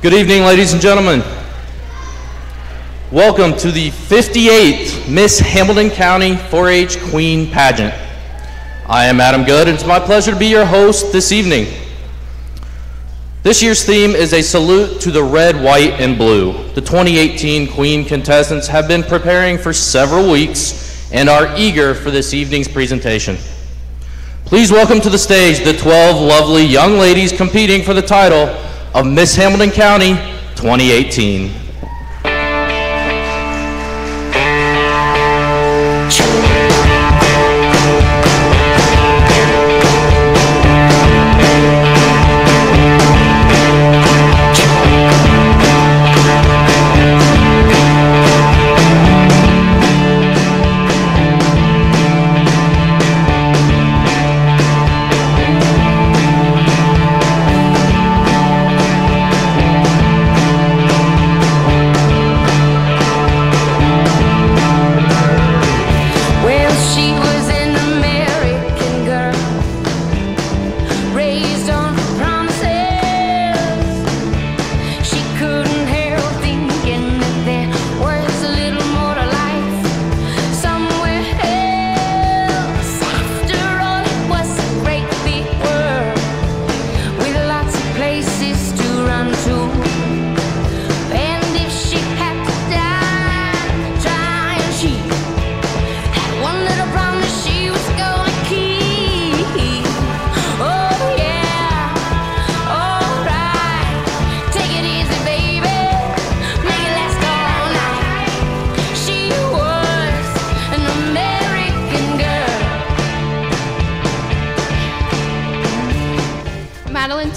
Good evening, ladies and gentlemen. Welcome to the 58th Miss Hamilton County 4-H Queen Pageant. I am Adam Good, and it's my pleasure to be your host this evening. This year's theme is a salute to the red, white, and blue. The 2018 Queen contestants have been preparing for several weeks and are eager for this evening's presentation. Please welcome to the stage the 12 lovely young ladies competing for the title of Miss Hamilton County 2018.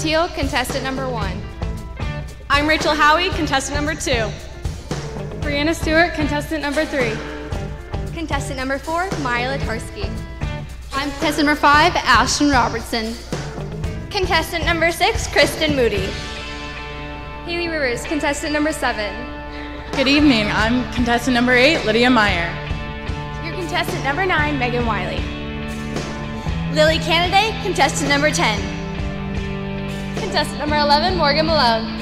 Teal, contestant number 1. I'm Rachel Howie, contestant number 2. Brianna Stewart, contestant number 3. Contestant number 4, Maya Latarsky. I'm contestant number 5, Ashton Robertson. Contestant number 6, Kristen Moody. Haley Rivers, contestant number 7. Good evening. I'm contestant number 8, Lydia Meyer. Your contestant number 9, Megan Wiley. Lily Canaday, contestant number 10. Contestant number 11, Morgan Malone.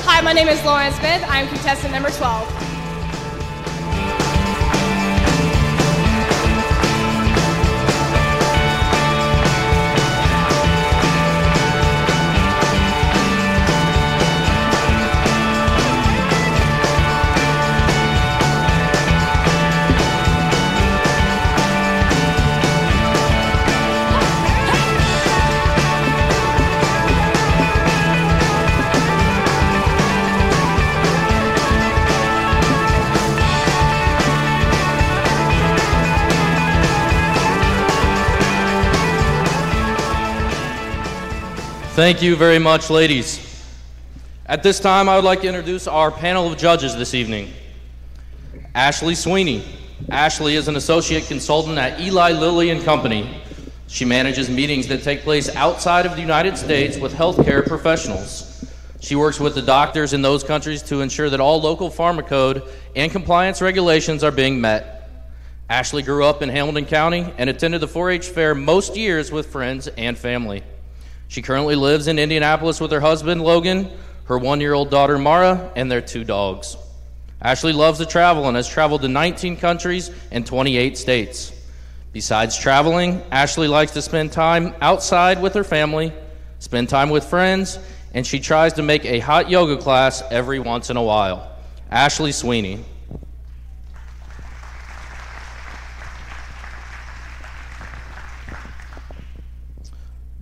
Hi, my name is Lauren Smith. I'm contestant number 12. Thank you very much, ladies. At this time, I would like to introduce our panel of judges this evening. Ashley Sweeney. Ashley is an associate consultant at Eli Lilly and Company. She manages meetings that take place outside of the United States with healthcare professionals. She works with the doctors in those countries to ensure that all local pharma code and compliance regulations are being met. Ashley grew up in Hamilton County and attended the 4-H fair most years with friends and family. She currently lives in Indianapolis with her husband, Logan, her 1-year-old daughter, Mara, and their 2 dogs. Ashley loves to travel and has traveled to 19 countries and 28 states. Besides traveling, Ashley likes to spend time outside with her family, spend time with friends, and she tries to make a hot yoga class every once in a while. Ashley Sweeney.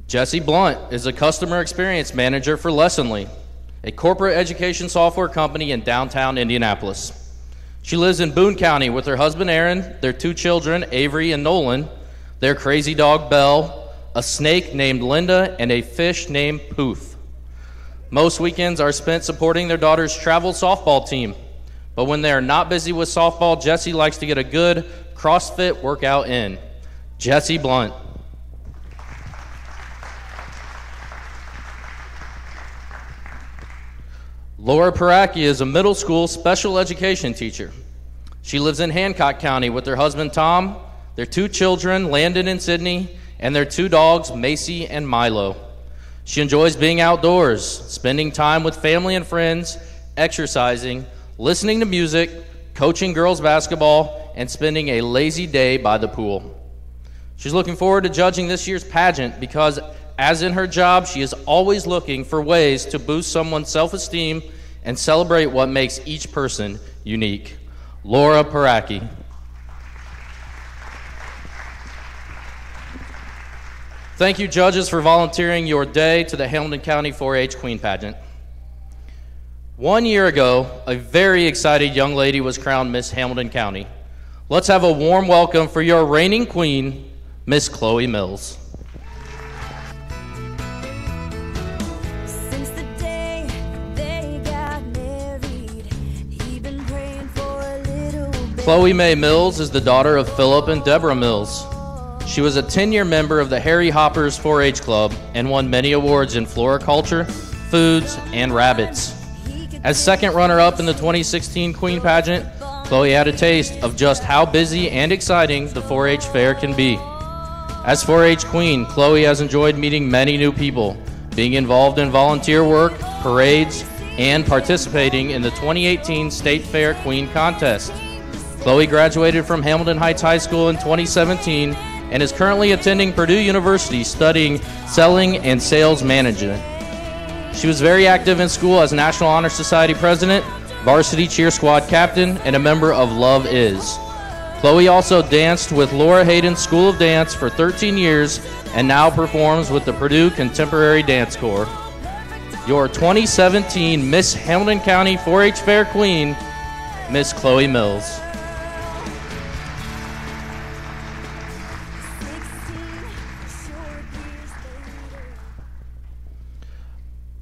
Jesse Blunt is a customer experience manager for Lessonly, a corporate education software company in downtown Indianapolis. She lives in Boone County with her husband Aaron, their 2 children, Avery and Nolan, their crazy dog Belle, a snake named Linda, and a fish named Poof. Most weekends are spent supporting their daughter's travel softball team, but when they are not busy with softball, Jesse likes to get a good CrossFit workout in. Jesse Blunt. Laura Paracki is a middle school special education teacher. She lives in Hancock County with her husband Tom, their 2 children, Landon and Sydney, and their 2 dogs, Macy and Milo. She enjoys being outdoors, spending time with family and friends, exercising, listening to music, coaching girls basketball, and spending a lazy day by the pool. She's looking forward to judging this year's pageant because, as in her job, she is always looking for ways to boost someone's self-esteem and celebrate what makes each person unique. Laura Paracki. Thank you, judges, for volunteering your day to the Hamilton County 4-H Queen Pageant. 1 year ago, a very excited young lady was crowned Miss Hamilton County. Let's have a warm welcome for your reigning queen, Miss Chloe Mills. Chloe Mae Mills is the daughter of Philip and Deborah Mills. She was a 10-year member of the Harry Hoppers 4-H Club and won many awards in floriculture, foods, and rabbits. As second runner-up in the 2016 Queen Pageant, Chloe had a taste of just how busy and exciting the 4-H fair can be. As 4-H Queen, Chloe has enjoyed meeting many new people, being involved in volunteer work, parades, and participating in the 2018 State Fair Queen Contest. Chloe graduated from Hamilton Heights High School in 2017 and is currently attending Purdue University studying selling and sales management. She was very active in school as National Honor Society president, varsity cheer squad captain, and a member of Love Is. Chloe also danced with Laura Hayden's School of Dance for 13 years and now performs with the Purdue Contemporary Dance Corps. Your 2017 Miss Hamilton County 4-H Fair Queen, Miss Chloe Mills.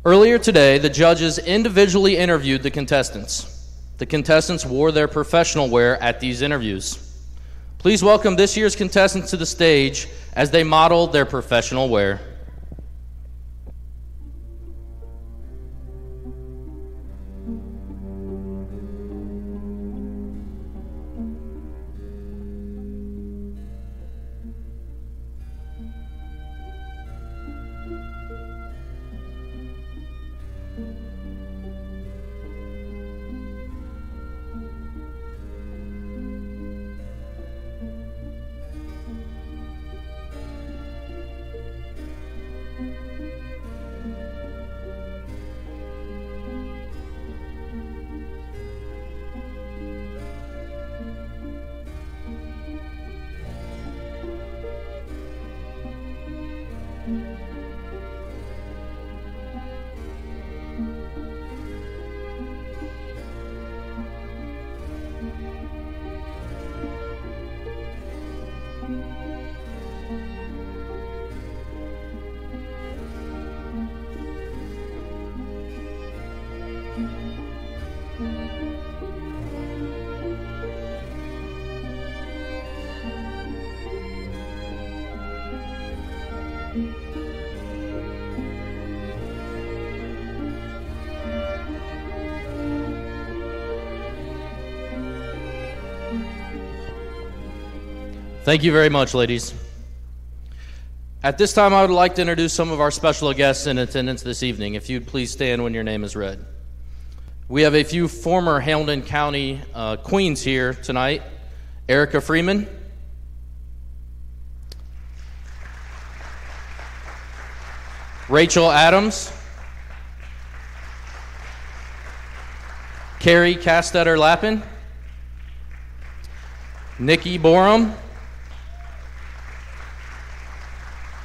Earlier today, the judges individually interviewed the contestants. The contestants wore their professional wear at these interviews. Please welcome this year's contestants to the stage as they model their professional wear. Thank you very much, ladies. At this time, I would like to introduce some of our special guests in attendance this evening. If you'd please stand when your name is read. We have a few former Hamilton County queens here tonight. Erica Freeman. Rachel Adams. Carrie Castetter-Lappin. Nikki Borum.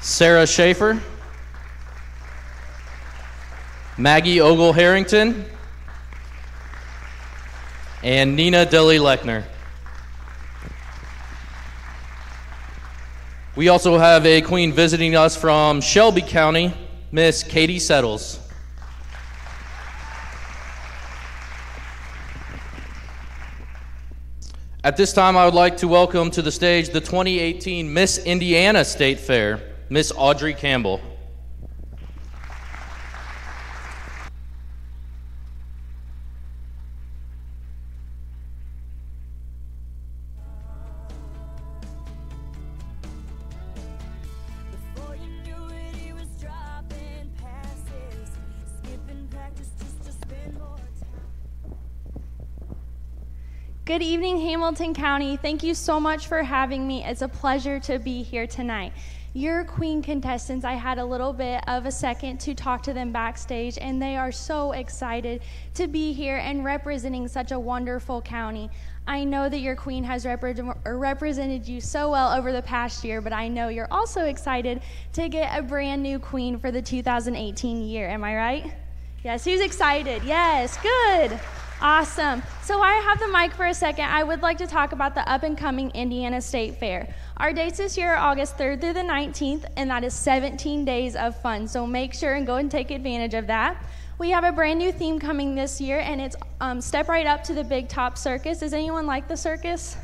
Sarah Schaefer, Maggie Ogle-Harrington, and Nina Dilly-Lechner. We also have a queen visiting us from Shelby County, Miss Katie Settles. At this time, I would like to welcome to the stage the 2018 Miss Indiana State Fair, Miss Audrey Campbell. Good evening, Hamilton County. Thank you so much for having me. It's a pleasure to be here tonight. Your queen contestants, I had a little bit of a second to talk to them backstage, and they are so excited to be here and representing such a wonderful county. I know that your queen has represented you so well over the past year, but I know you're also excited to get a brand new queen for the 2018 year. Am I right? Yes, who's excited? Yes, good. Awesome. So I have the mic for a second. I would like to talk about the up-and-coming Indiana State Fair. Our dates this year are August 3rd through the 19th, and that is 17 days of fun. So make sure and go and take advantage of that. We have a brand new theme coming this year, and it's Step Right Up to the Big Top Circus. Does anyone like the circus?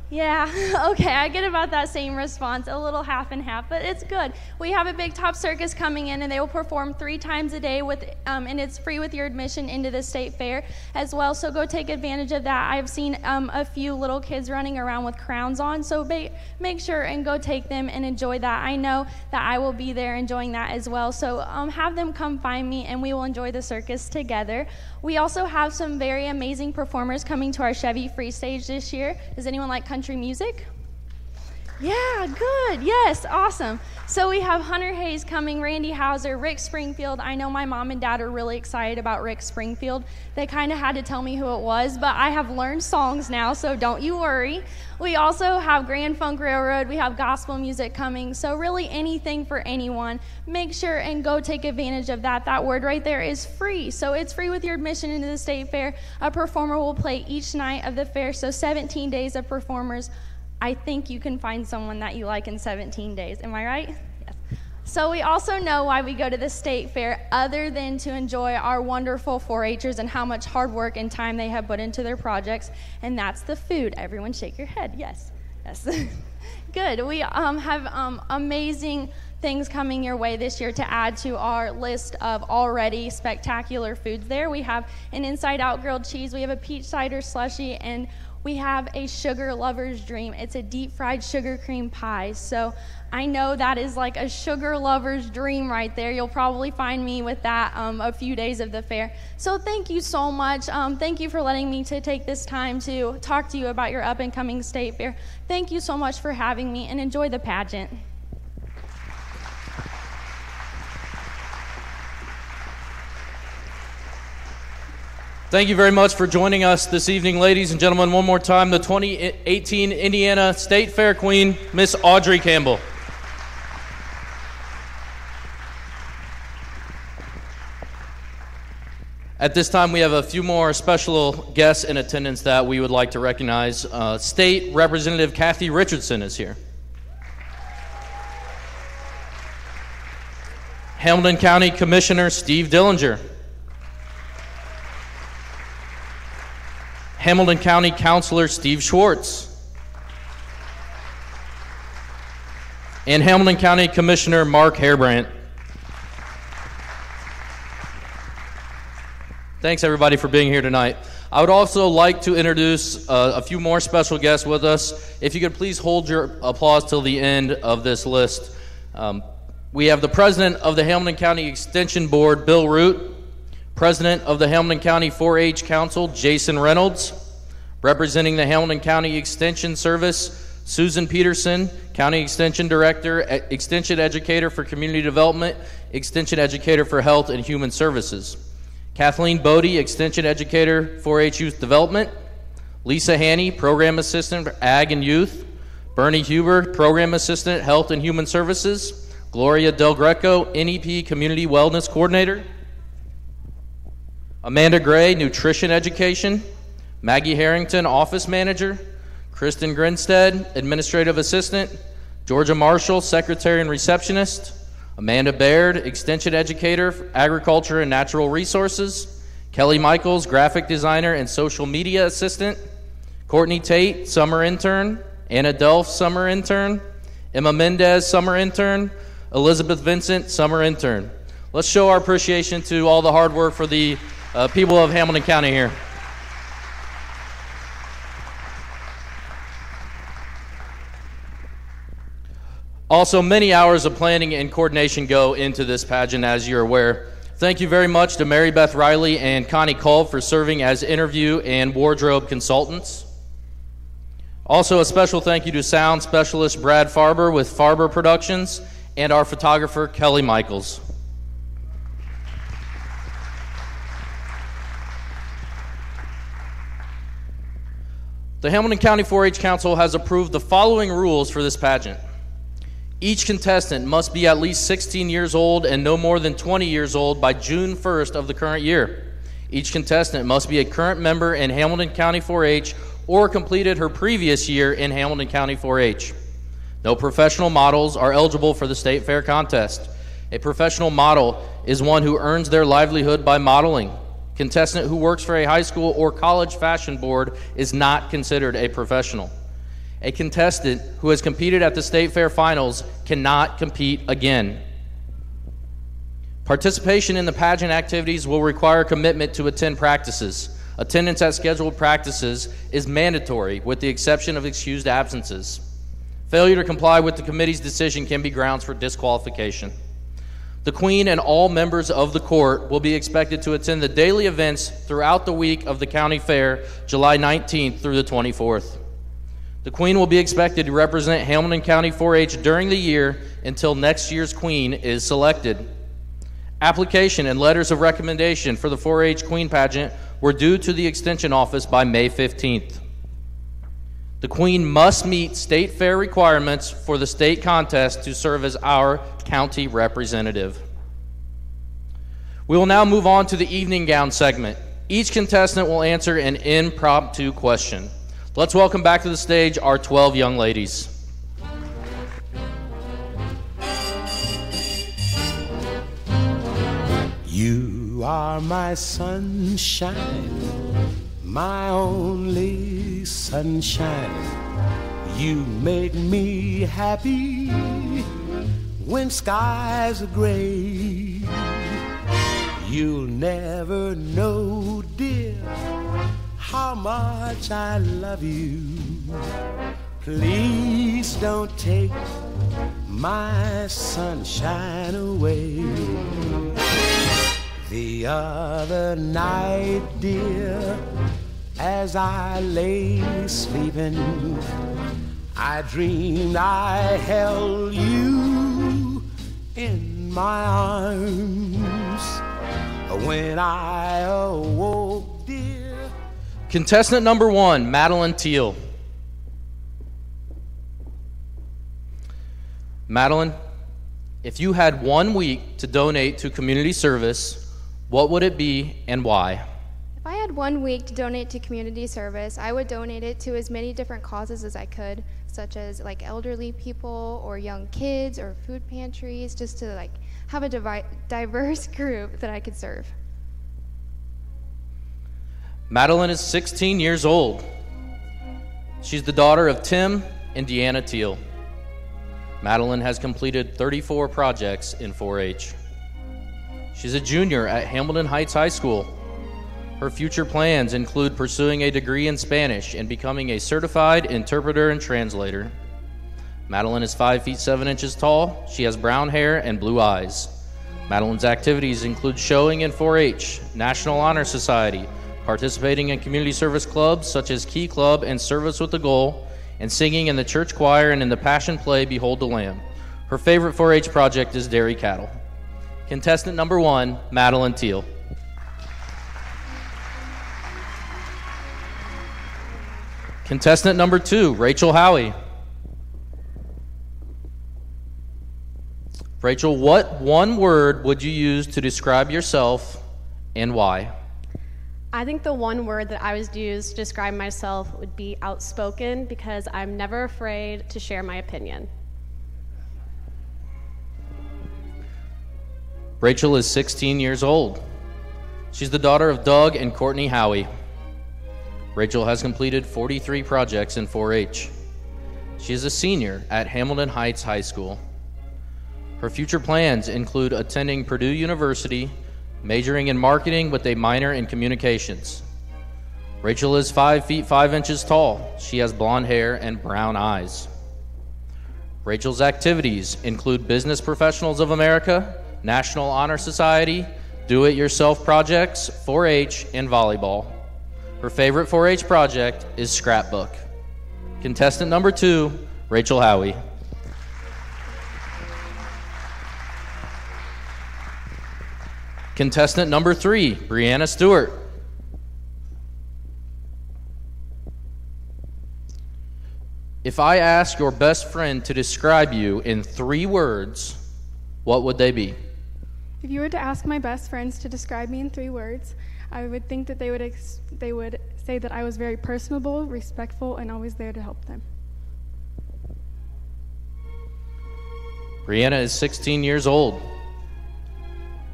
Yeah, okay, I get about that same response, a little half and half, but it's good. We have a Big Top Circus coming in, and they will perform 3 times a day, and it's free with your admission into the state fair as well, so go take advantage of that. I've seen a few little kids running around with crowns on, so make sure and go take them and enjoy that. I know that I will be there enjoying that as well, so have them come find me, and we will enjoy the circus together. We also have some very amazing performers coming to our Chevy Free Stage this year. Does anyone like country music? Yeah, good. Yes, awesome. So we have Hunter Hayes coming, Randy Hauser, Rick Springfield. I know my mom and dad are really excited about Rick Springfield. They kind of had to tell me who it was, but I have learned songs now, so don't you worry. We also have Grand Funk Railroad. We have gospel music coming, so really anything for anyone. Make sure and go take advantage of that. That word right there is free, so it's free with your admission into the state fair. A performer will play each night of the fair, so 17 days of performers. I think you can find someone that you like in 17 days. Am I right? Yes. So we also know why we go to the state fair other than to enjoy our wonderful 4-H'ers and how much hard work and time they have put into their projects, and that's the food. Everyone shake your head. Yes. Yes. Good. We have amazing things coming your way this year to add to our list of already spectacular foods there. We have an inside-out grilled cheese. We have a peach cider slushie, and we have a sugar lover's dream. It's a deep-fried sugar cream pie. So I know that is like a sugar lover's dream right there. You'll probably find me with that a few days of the fair. So thank you so much. Thank you for letting me to take this time to talk to you about your up-and-coming state fair. Thank you so much for having me, and enjoy the pageant. Thank you very much for joining us this evening, ladies and gentlemen. One more time, the 2018 Indiana State Fair Queen, Miss Audrey Campbell. At this time, we have a few more special guests in attendance that we would like to recognize. State Representative Kathy Richardson is here. Hamilton County Commissioner Steve Dillinger. Hamilton County Councilor Steve Schwartz. And Hamilton County Commissioner Mark Hairbrandt. Thanks everybody for being here tonight. I would also like to introduce a few more special guests with us. If you could please hold your applause till the end of this list. We have the President of the Hamilton County Extension Board, Bill Root. President of the Hamilton County 4-H Council, Jason Reynolds. Representing the Hamilton County Extension Service, Susan Peterson, County Extension Director, Extension Educator for Community Development, Extension Educator for Health and Human Services. Kathleen Bodie, Extension Educator, 4-H Youth Development. Lisa Haney, Program Assistant for Ag and Youth. Bernie Huber, Program Assistant, Health and Human Services. Gloria Del Greco, NEP Community Wellness Coordinator. Amanda Gray, Nutrition Education. Maggie Harrington, Office Manager. Kristen Grinstead, Administrative Assistant. Georgia Marshall, Secretary and Receptionist. Amanda Baird, Extension Educator for Agriculture and Natural Resources. Kelly Michaels, Graphic Designer and Social Media Assistant. Courtney Tate, Summer Intern. Anna Delph, Summer Intern. Emma Mendez, Summer Intern. Elizabeth Vincent, Summer Intern. Let's show our appreciation to all the hard work for the people of Hamilton County here. Also, many hours of planning and coordination go into this pageant, as you're aware. Thank you very much to Mary Beth Riley and Connie Kolb for serving as interview and wardrobe consultants. Also, a special thank you to sound specialist Brad Farber with Farber Productions and our photographer Kelly Michaels. The Hamilton County 4-H Council has approved the following rules for this pageant. Each contestant must be at least 16 years old and no more than 20 years old by June 1st of the current year. Each contestant must be a current member in Hamilton County 4-H or completed her previous year in Hamilton County 4-H. No professional models are eligible for the State Fair contest. A professional model is one who earns their livelihood by modeling. Contestant who works for a high school or college fashion board is not considered a professional. A contestant who has competed at the State Fair Finals cannot compete again. Participation in the pageant activities will require commitment to attend practices. Attendance at scheduled practices is mandatory with the exception of excused absences. Failure to comply with the committee's decision can be grounds for disqualification. The Queen and all members of the court will be expected to attend the daily events throughout the week of the county fair, July 19th through the 24th. The Queen will be expected to represent Hamilton County 4-H during the year until next year's Queen is selected. Application and letters of recommendation for the 4-H Queen pageant were due to the Extension Office by May 15th. The Queen must meet state fair requirements for the state contest to serve as our county representative. We will now move on to the evening gown segment. Each contestant will answer an impromptu question. Let's welcome back to the stage our 12 young ladies. You are my sunshine, my only sunshine. You make me happy when skies are gray. You'll never know, dear, how much I love you. Please don't take my sunshine away. The other night, dear, as I lay sleeping, I dreamed I held you in my arms. When I awoke, dear. Contestant number 1, Madeline Teal. Madeline, if you had 1 week to donate to community service, what would it be and why? If I had 1 week to donate to community service, I would donate it to as many different causes as I could, such as like elderly people or young kids or food pantries, just to like have a diverse group that I could serve. Madeline is 16 years old. She's the daughter of Tim and Deanna Teal. Madeline has completed 34 projects in 4-H. She's a junior at Hamilton Heights High School. Her future plans include pursuing a degree in Spanish and becoming a certified interpreter and translator. Madeline is 5 feet 7 inches tall. She has brown hair and blue eyes. Madeline's activities include showing in 4-H, National Honor Society, participating in community service clubs such as Key Club and Service with the Goal, and singing in the church choir and in the Passion play Behold the Lamb. Her favorite 4-H project is dairy cattle. Contestant number 1, Madeline Teal. Contestant number 2, Rachel Howie. Rachel, what one word would you use to describe yourself and why? I think the one word that I would use to describe myself would be outspoken, because I'm never afraid to share my opinion. Rachel is 16 years old. She's the daughter of Doug and Courtney Howie. Rachel has completed 43 projects in 4-H. She is a senior at Hamilton Heights High School. Her future plans include attending Purdue University, majoring in marketing with a minor in communications. Rachel is 5 feet 5 inches tall. She has blonde hair and brown eyes. Rachel's activities include Business Professionals of America, National Honor Society, do-it-yourself projects, 4-H, and volleyball. Her favorite 4-H project is scrapbook. Contestant number 2, Rachel Howie. Contestant number 3, Brianna Stewart. If I ask your best friend to describe you in 3 words, what would they be? If you were to ask my best friends to describe me in 3 words, I would think that they would say that I was very personable, respectful, and always there to help them. Brianna is 16 years old.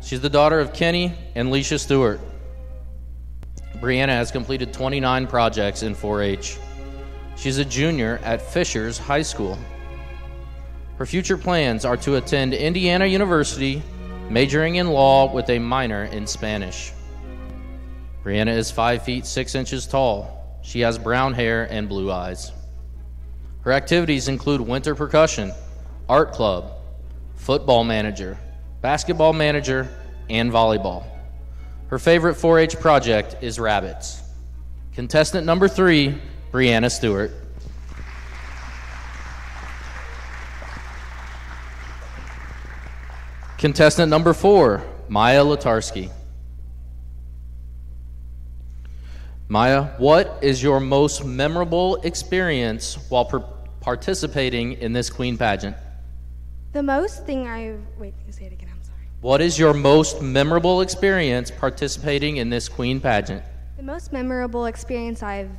She's the daughter of Kenny and Leisha Stewart. Brianna has completed 29 projects in 4-H. She's a junior at Fishers High School. Her future plans are to attend Indiana University, majoring in law with a minor in Spanish. Brianna is 5 feet 6 inches tall. She has brown hair and blue eyes. Her activities include winter percussion, art club, football manager, basketball manager, and volleyball. Her favorite 4-H project is rabbits. Contestant number 3, Brianna Stewart. Contestant number 4, Maya Latarski. Maya, what is your most memorable experience while participating in this Queen pageant? The most thing wait, say it again, I'm sorry. What is your most memorable experience participating in this Queen pageant? The most memorable experience I've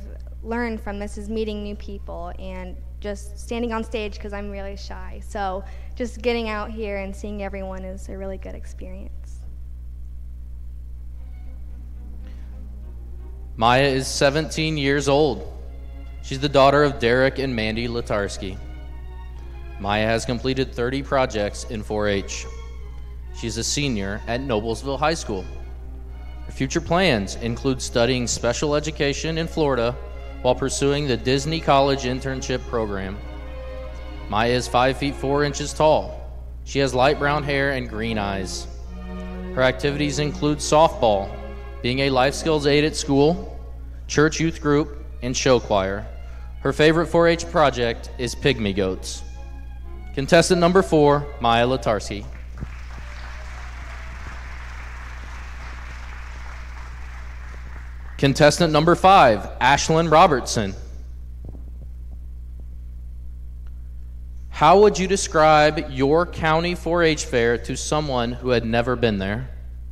learned from this is meeting new people and just standing on stage, because I'm really shy. So just getting out here and seeing everyone is a really good experience. Maya is 17 years old. She's the daughter of Derek and Mandy Latarski. Maya has completed 30 projects in 4-H. She's a senior at Noblesville High School. Her future plans include studying special education in Florida while pursuing the Disney College internship program. Maya is 5 feet 4 inches tall. She has light brown hair and green eyes. Her activities include softball, being a life skills aide at school, church youth group, and show choir. Her favorite 4-H project is pygmy goats. Contestant number 4, Maya Latarski. Contestant number 5, Ashlyn Robertson. How would you describe your county 4-H fair to someone who had never been there?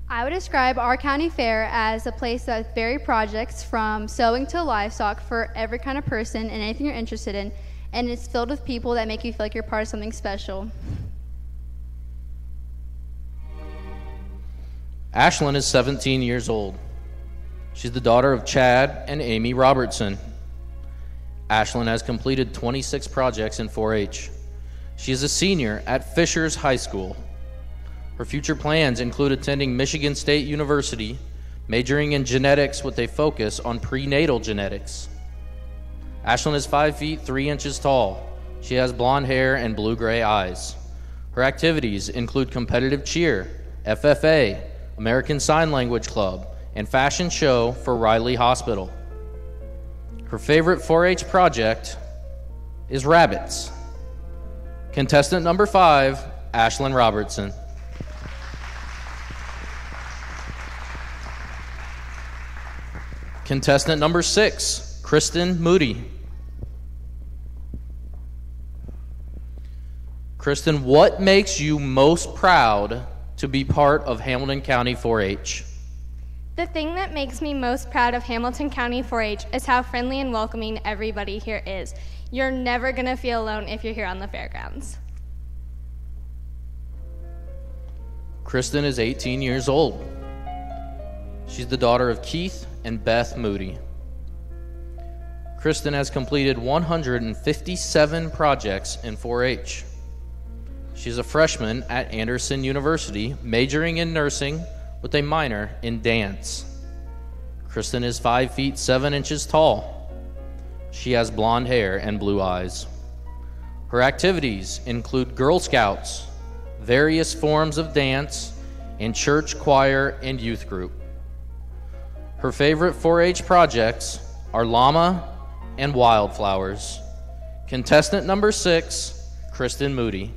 I would describe our county fair as a place that has varied projects from sewing to livestock for every kind of person and anything you're interested in, and it's filled with people that make you feel like you're part of something special. Ashlyn is 17 years old. She's the daughter of Chad and Amy Robertson. Ashlyn has completed 26 projects in 4-H. She is a senior at Fishers High School. Her future plans include attending Michigan State University, majoring in genetics with a focus on prenatal genetics. Ashlyn is 5 feet 3 inches tall. She has blonde hair and blue-gray eyes. Her activities include competitive cheer, FFA, American Sign Language Club, and fashion show for Riley Hospital. Her favorite 4-H project is rabbits. Contestant number 5, Ashlyn Robertson. Contestant number 6, Kristen Moody. Kristen, what makes you most proud to be part of Hamilton County 4-H? The thing that makes me most proud of Hamilton County 4-H is how friendly and welcoming everybody here is. You're never going to feel alone if you're here on the fairgrounds. Kristen is 18 years old. She's the daughter of Keith and Beth Moody. Kristen has completed 157 projects in 4-H. She's a freshman at Anderson University, majoring in nursing with a minor in dance. Kristen is 5 feet 7 inches tall. She has blonde hair and blue eyes. Her activities include Girl Scouts, various forms of dance, and church choir and youth group. Her favorite 4-H projects are llama and wildflowers. Contestant number 6, Kristen Moody.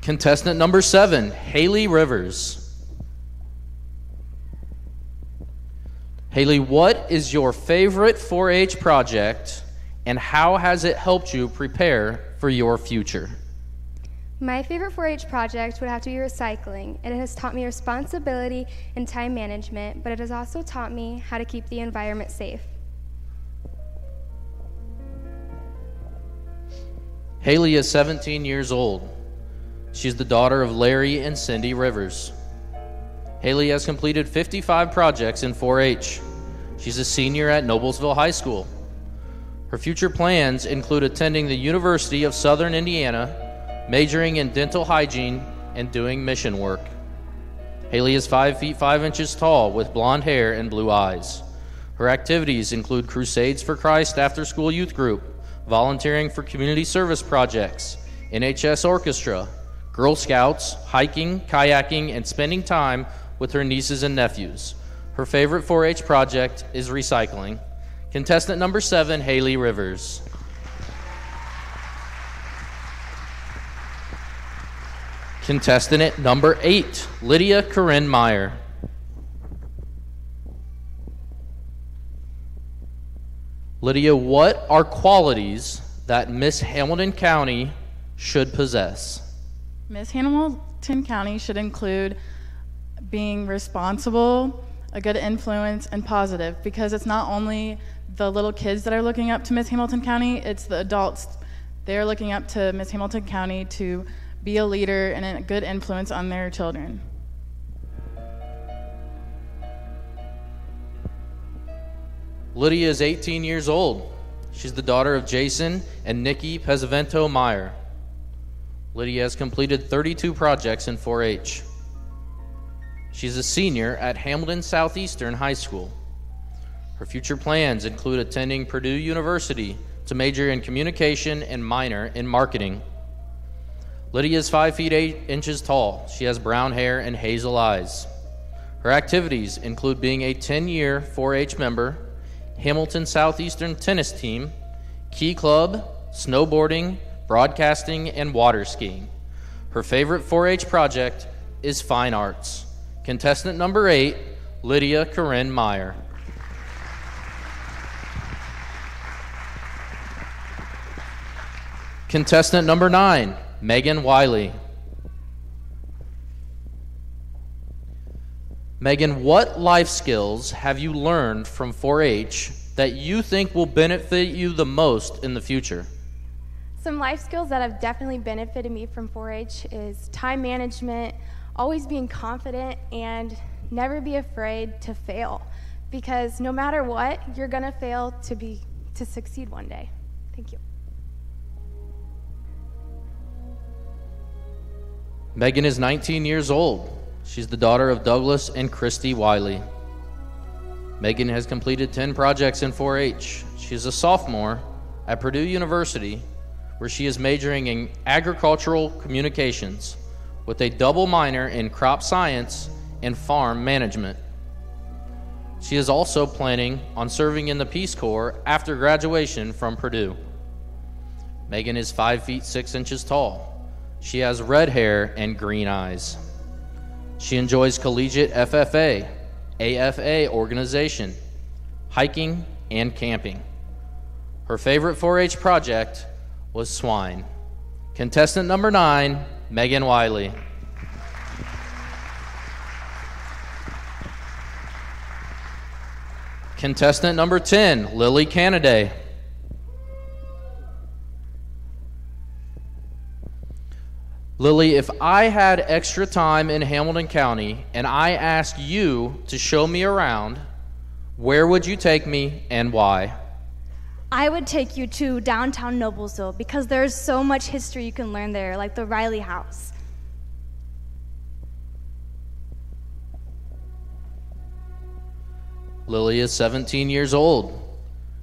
Contestant number 7, Haley Rivers. Haley, what is your favorite 4-H project, and how has it helped you prepare for your future? My favorite 4-H project would have to be recycling. It has taught me responsibility and time management, but it has also taught me how to keep the environment safe. Haley is 17 years old. She's the daughter of Larry and Cindy Rivers. Haley has completed 55 projects in 4-H. She's a senior at Noblesville High School. Her future plans include attending the University of Southern Indiana, majoring in dental hygiene, and doing mission work. Haley is 5 feet 5 inches tall with blonde hair and blue eyes. Her activities include Crusades for Christ after-school youth group, volunteering for community service projects, NHS orchestra, Girl Scouts, hiking, kayaking, and spending time with her nieces and nephews. Her favorite 4-H project is recycling. Contestant number 7, Haley Rivers. Contestant number 8, Lydia Corinne Meyer. Lydia, what are qualities that Miss Hamilton County should possess? Miss Hamilton County should include being responsible, a good influence, and positive, because it's not only the little kids that are looking up to Miss Hamilton County, it's the adults. They're looking up to Miss Hamilton County to be a leader and a good influence on their children. Lydia is 18 years old. She's the daughter of Jason and Nikki Pesavento Meyer. Lydia has completed 32 projects in 4-H. She's a senior at Hamilton Southeastern High School. Her future plans include attending Purdue University to major in communication and minor in marketing. Lydia is 5 feet 8 inches tall. She has brown hair and hazel eyes. Her activities include being a 10-year 4-H member, Hamilton Southeastern tennis team, Key Club, snowboarding, broadcasting, and water skiing. Her favorite 4-H project is fine arts. Contestant number 8, Lydia Corinne Meyer. Contestant number 9, Megan Wiley. Megan, what life skills have you learned from 4-H that you think will benefit you the most in the future? Some life skills that have definitely benefited me from 4-H is time management, always being confident, and never be afraid to fail. Because no matter what, you're gonna fail to succeed one day. Thank you. Megan is 19 years old. She's the daughter of Douglas and Christy Wiley. Megan has completed 10 projects in 4-H. She is a sophomore at Purdue University, where she is majoring in agricultural communications with a double minor in crop science and farm management. She is also planning on serving in the Peace Corps after graduation from Purdue. Megan is 5 feet 6 inches tall. She has red hair and green eyes. She enjoys collegiate FFA, AFA organization, hiking, and camping. Her favorite 4-H project was swine. Contestant number 9, Megan Wiley. Contestant number 10, Lily Canaday. Lily, if I had extra time in Hamilton County and I asked you to show me around, where would you take me and why? I would take you to downtown Noblesville because there's so much history you can learn there, like the Riley House. Lily is 17 years old.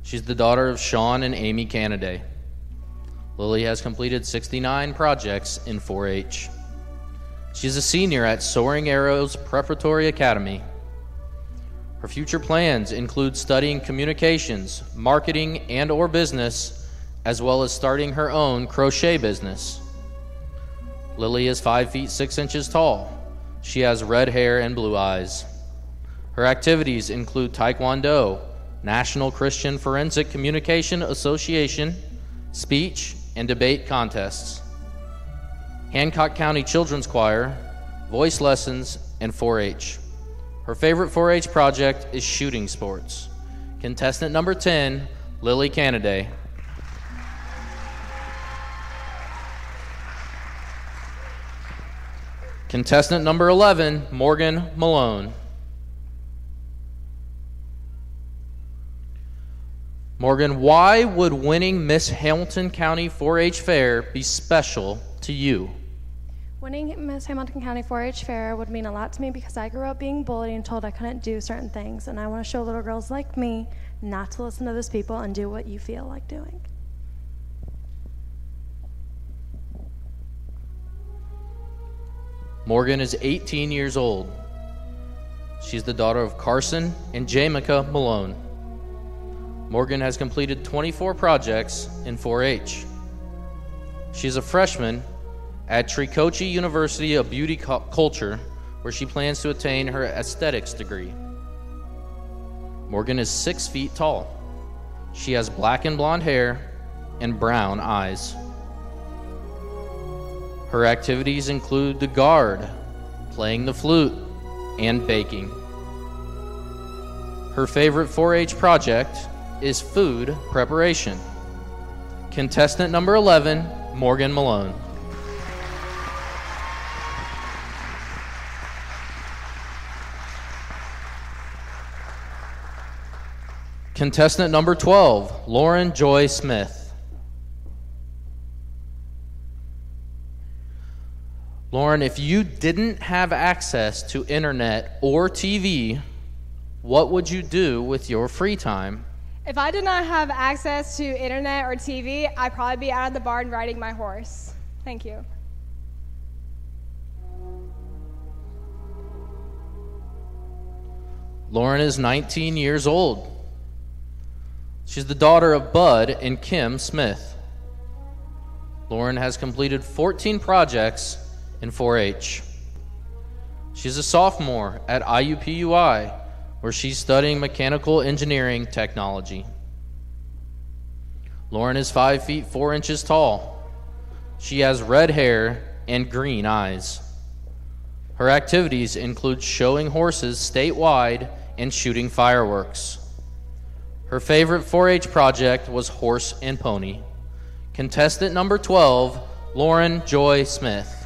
She's the daughter of Sean and Amy Canaday. Lily has completed 69 projects in 4-H. She's a senior at Soaring Arrows Preparatory Academy. Her future plans include studying communications, marketing, and/or business, as well as starting her own crochet business. Lily is 5 feet 6 inches tall. She has red hair and blue eyes. Her activities include Taekwondo, National Christian Forensic Communication Association, speech and debate contests, Hancock County Children's Choir, voice lessons, and 4-H. Her favorite 4-H project is shooting sports. Contestant number 10, Lily Canaday. Contestant number 11, Morgan Malone. Morgan, why would winning Miss Hamilton County 4-H Fair be special to you? Winning Miss Hamilton County 4-H Fair would mean a lot to me because I grew up being bullied and told I couldn't do certain things, and I want to show little girls like me not to listen to those people and do what you feel like doing. Morgan is 18 years old. She's the daughter of Carson and Jamaica Malone. Morgan has completed 24 projects in 4-H. She's a freshman at Tricoci University of Beauty Culture, where she plans to attain her aesthetics degree. Morgan is 6 feet tall. She has black and blonde hair and brown eyes. Her activities include the guard, playing the flute, and baking. Her favorite 4-H project is food preparation. Contestant number 11, Morgan Malone. Contestant number 12, Lauren Joy Smith. Lauren, if you didn't have access to internet or TV, what would you do with your free time? If I did not have access to internet or TV, I'd probably be out of the barn riding my horse. Thank you. Lauren is 19 years old. She's the daughter of Bud and Kim Smith. Lauren has completed 14 projects in 4-H. She's a sophomore at IUPUI, where she's studying mechanical engineering technology. Lauren is 5 feet 4 inches tall. She has red hair and green eyes. Her activities include showing horses statewide and shooting fireworks. Her favorite 4-H project was horse and pony. Contestant number 12, Lauren Joy Smith.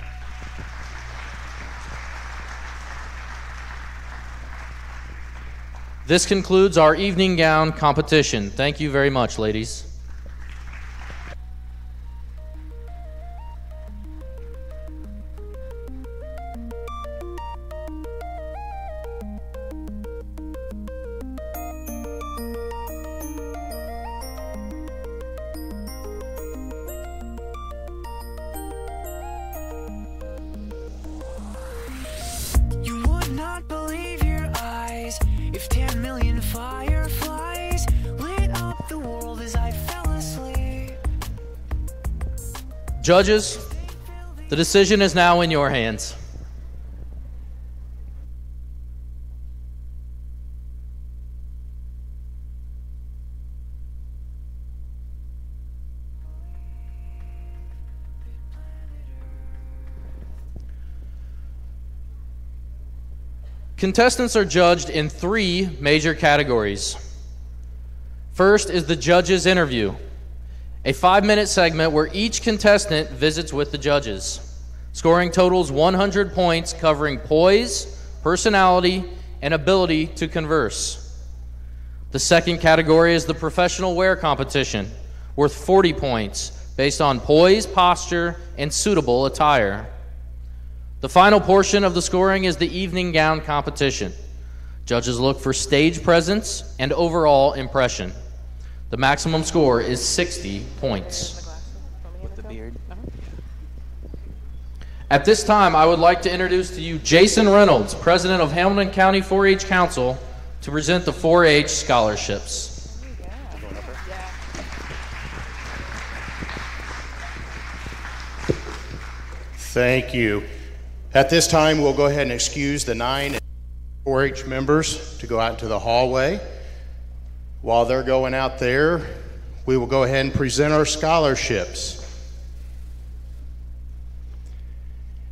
This concludes our evening gown competition. Thank you very much, ladies. You would not believe your eyes if 10 million fireflies lit up the world as I fell asleep. Judges, the decision is now in your hands. Contestants are judged in 3 major categories. First is the judges' interview, a 5-minute segment where each contestant visits with the judges. Scoring totals 100 points covering poise, personality, and ability to converse. The second category is the professional wear competition, worth 40 points based on poise, posture, and suitable attire. The final portion of the scoring is the evening gown competition. Judges look for stage presence and overall impression. The maximum score is 60 points. With the beard. At this time, I would like to introduce to you Jason Reynolds, President of Hamilton County 4-H Council, to present the 4-H scholarships. Thank you. At this time, we'll go ahead and excuse the 9 4-H members to go out into the hallway. While they're going out there, we will go ahead and present our scholarships.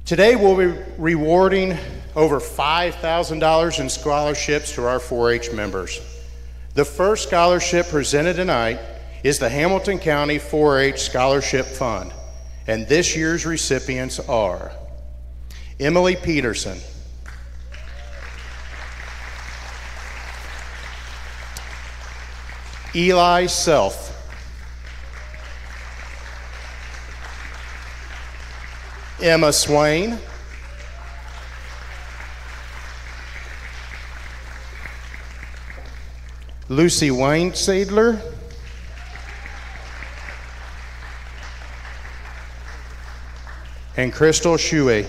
Today, we'll be rewarding over $5,000 in scholarships to our 4-H members. The first scholarship presented tonight is the Hamilton County 4-H Scholarship Fund, and this year's recipients are Emily Peterson, Eli Self, Emma Swain, Lucy Weinsadler, and Crystal Shuey.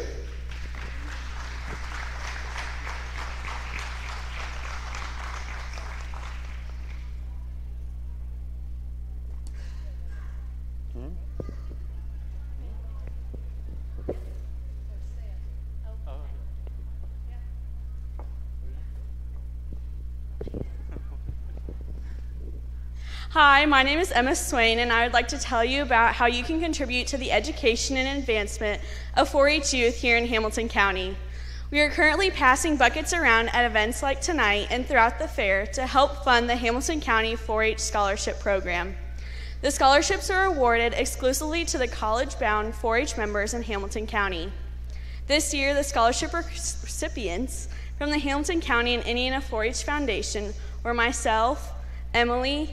Hi, my name is Emma Swain, and I would like to tell you about how you can contribute to the education and advancement of 4-H youth here in Hamilton County. We are currently passing buckets around at events like tonight and throughout the fair to help fund the Hamilton County 4-H Scholarship Program. The scholarships are awarded exclusively to the college-bound 4-H members in Hamilton County. This year, the scholarship recipients from the Hamilton County and Indiana 4-H Foundation were myself, Emily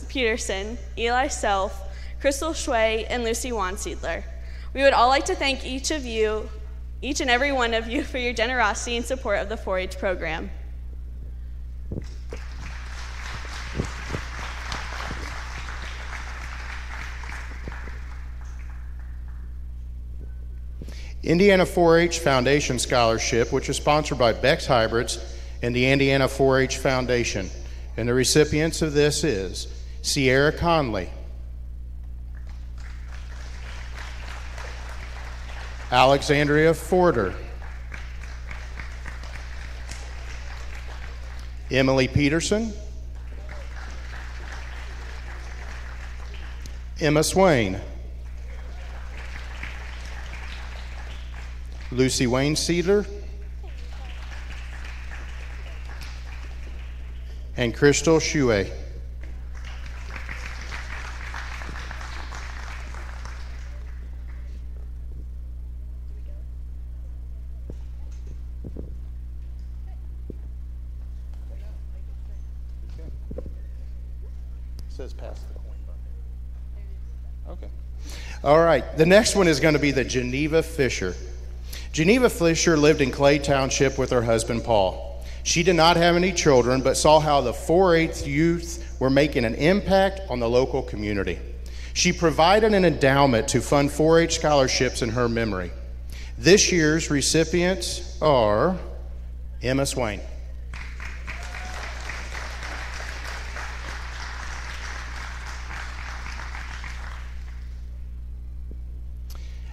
Peterson, Eli Self, Crystal Shui, and Lucy Wansiedler. We would all like to thank each and every one of you for your generosity and support of the 4-H program. Indiana 4-H Foundation Scholarship, which is sponsored by Beck's Hybrids and the Indiana 4-H Foundation. And the recipients of this is Sierra Conley, Alexandria Forder, Emily Peterson, Emma Swain, Lucy Wayne Seidler, and Crystal Shuey. Says pass the coin bucket. Okay. All right. The next one is going to be the Geneva Fisher. Geneva Fisher lived in Clay Township with her husband, Paul. She did not have any children, but saw how the 4-H youth were making an impact on the local community. She provided an endowment to fund 4-H scholarships in her memory. This year's recipients are Emma Swain,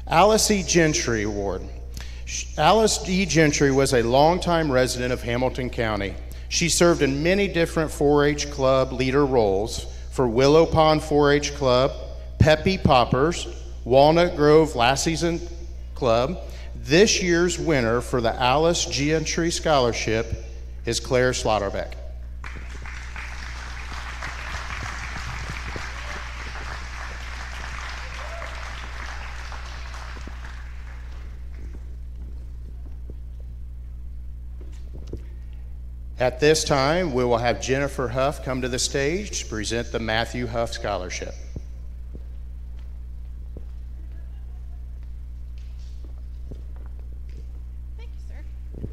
Alice E. Gentry Award. Alice E. Gentry was a longtime resident of Hamilton County. She served in many different 4-H club leader roles for Willow Pond 4-H Club, Peppy Poppers, Walnut Grove Lassies and Club. This year's winner for the Alice Gentry Scholarship is Claire Slaughterbeck. At this time, we will have Jennifer Huff come to the stage to present the Matthew Huff Scholarship. Thank you, sir.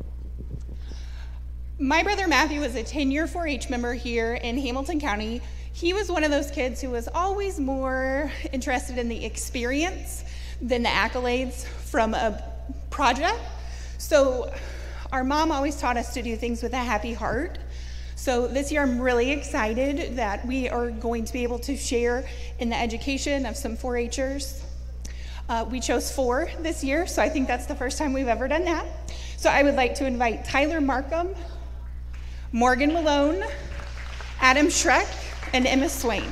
My brother Matthew was a 10-year 4-H member here in Hamilton County. He was one of those kids who was always more interested in the experience than the accolades from a project. So our mom always taught us to do things with a happy heart. So this year I'm really excited that we are going to be able to share in the education of some 4-Hers. We chose 4 this year, so I think that's the first time we've ever done that. So I would like to invite Tyler Markham, Morgan Malone, Adam Schreck, and Emma Swain.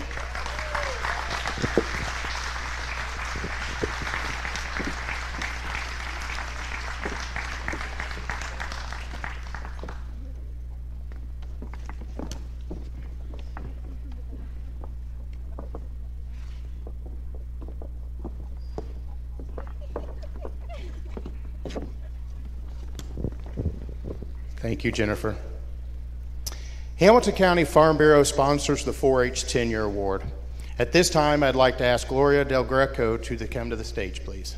Thank you, Jennifer. Hamilton County Farm Bureau sponsors the 4-H 10-year award. At this time, I'd like to ask Gloria Del Greco to come to the stage, please.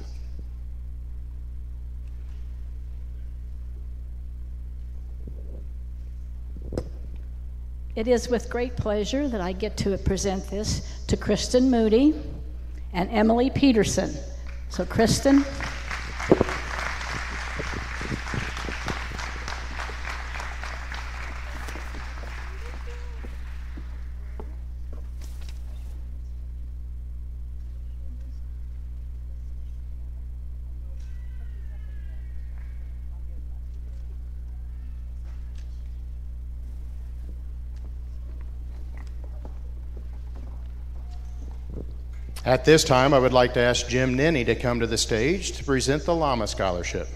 It is with great pleasure that I get to present this to Kristen Moody and Emily Peterson. So, Kristen. At this time, I would like to ask Jim Nenny to come to the stage to present the Llama Scholarship.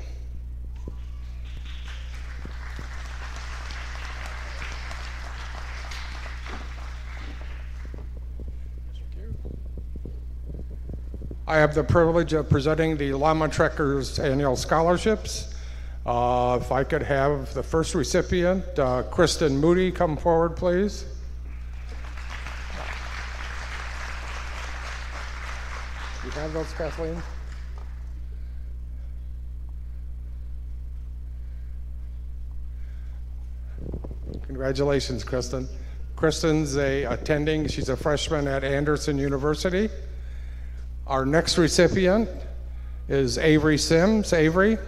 I have the privilege of presenting the Llama Trekkers Annual Scholarships. If I could have the first recipient, Kristen Moody, come forward, please. have those, Kathleen? Congratulations, Kristen. Kristen's attending, she's a freshman at Anderson University. Our next recipient is Avery Sims. Avery.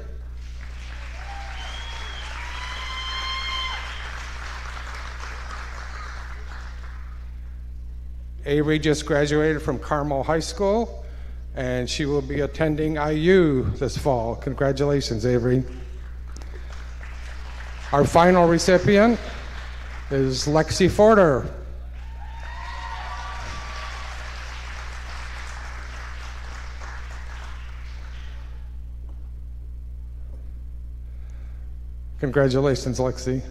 Avery just graduated from Carmel High School, and she will be attending IU this fall. Congratulations, Avery. Our final recipient is Lexi Forder. Congratulations, Lexi.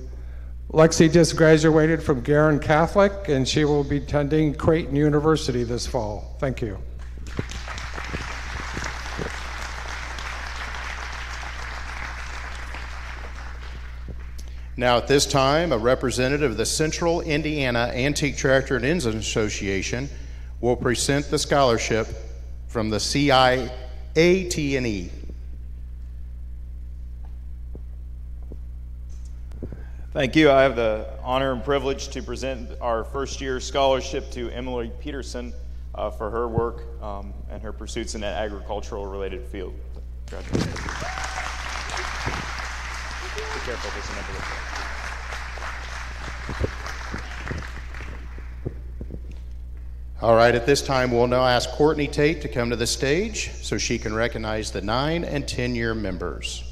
Lexi just graduated from Garin Catholic, and she will be attending Creighton University this fall. Thank you. Now at this time, a representative of the Central Indiana Antique Tractor and Engine Association will present the scholarship from the CIAT&E. Thank you. I have the honor and privilege to present our first-year scholarship to Emily Peterson for her work and her pursuits in that agricultural-related field. Congratulations. Be careful, there's a number of All right, at this time, we'll now ask Courtney Tate to come to the stage so she can recognize the 9 and 10-year members.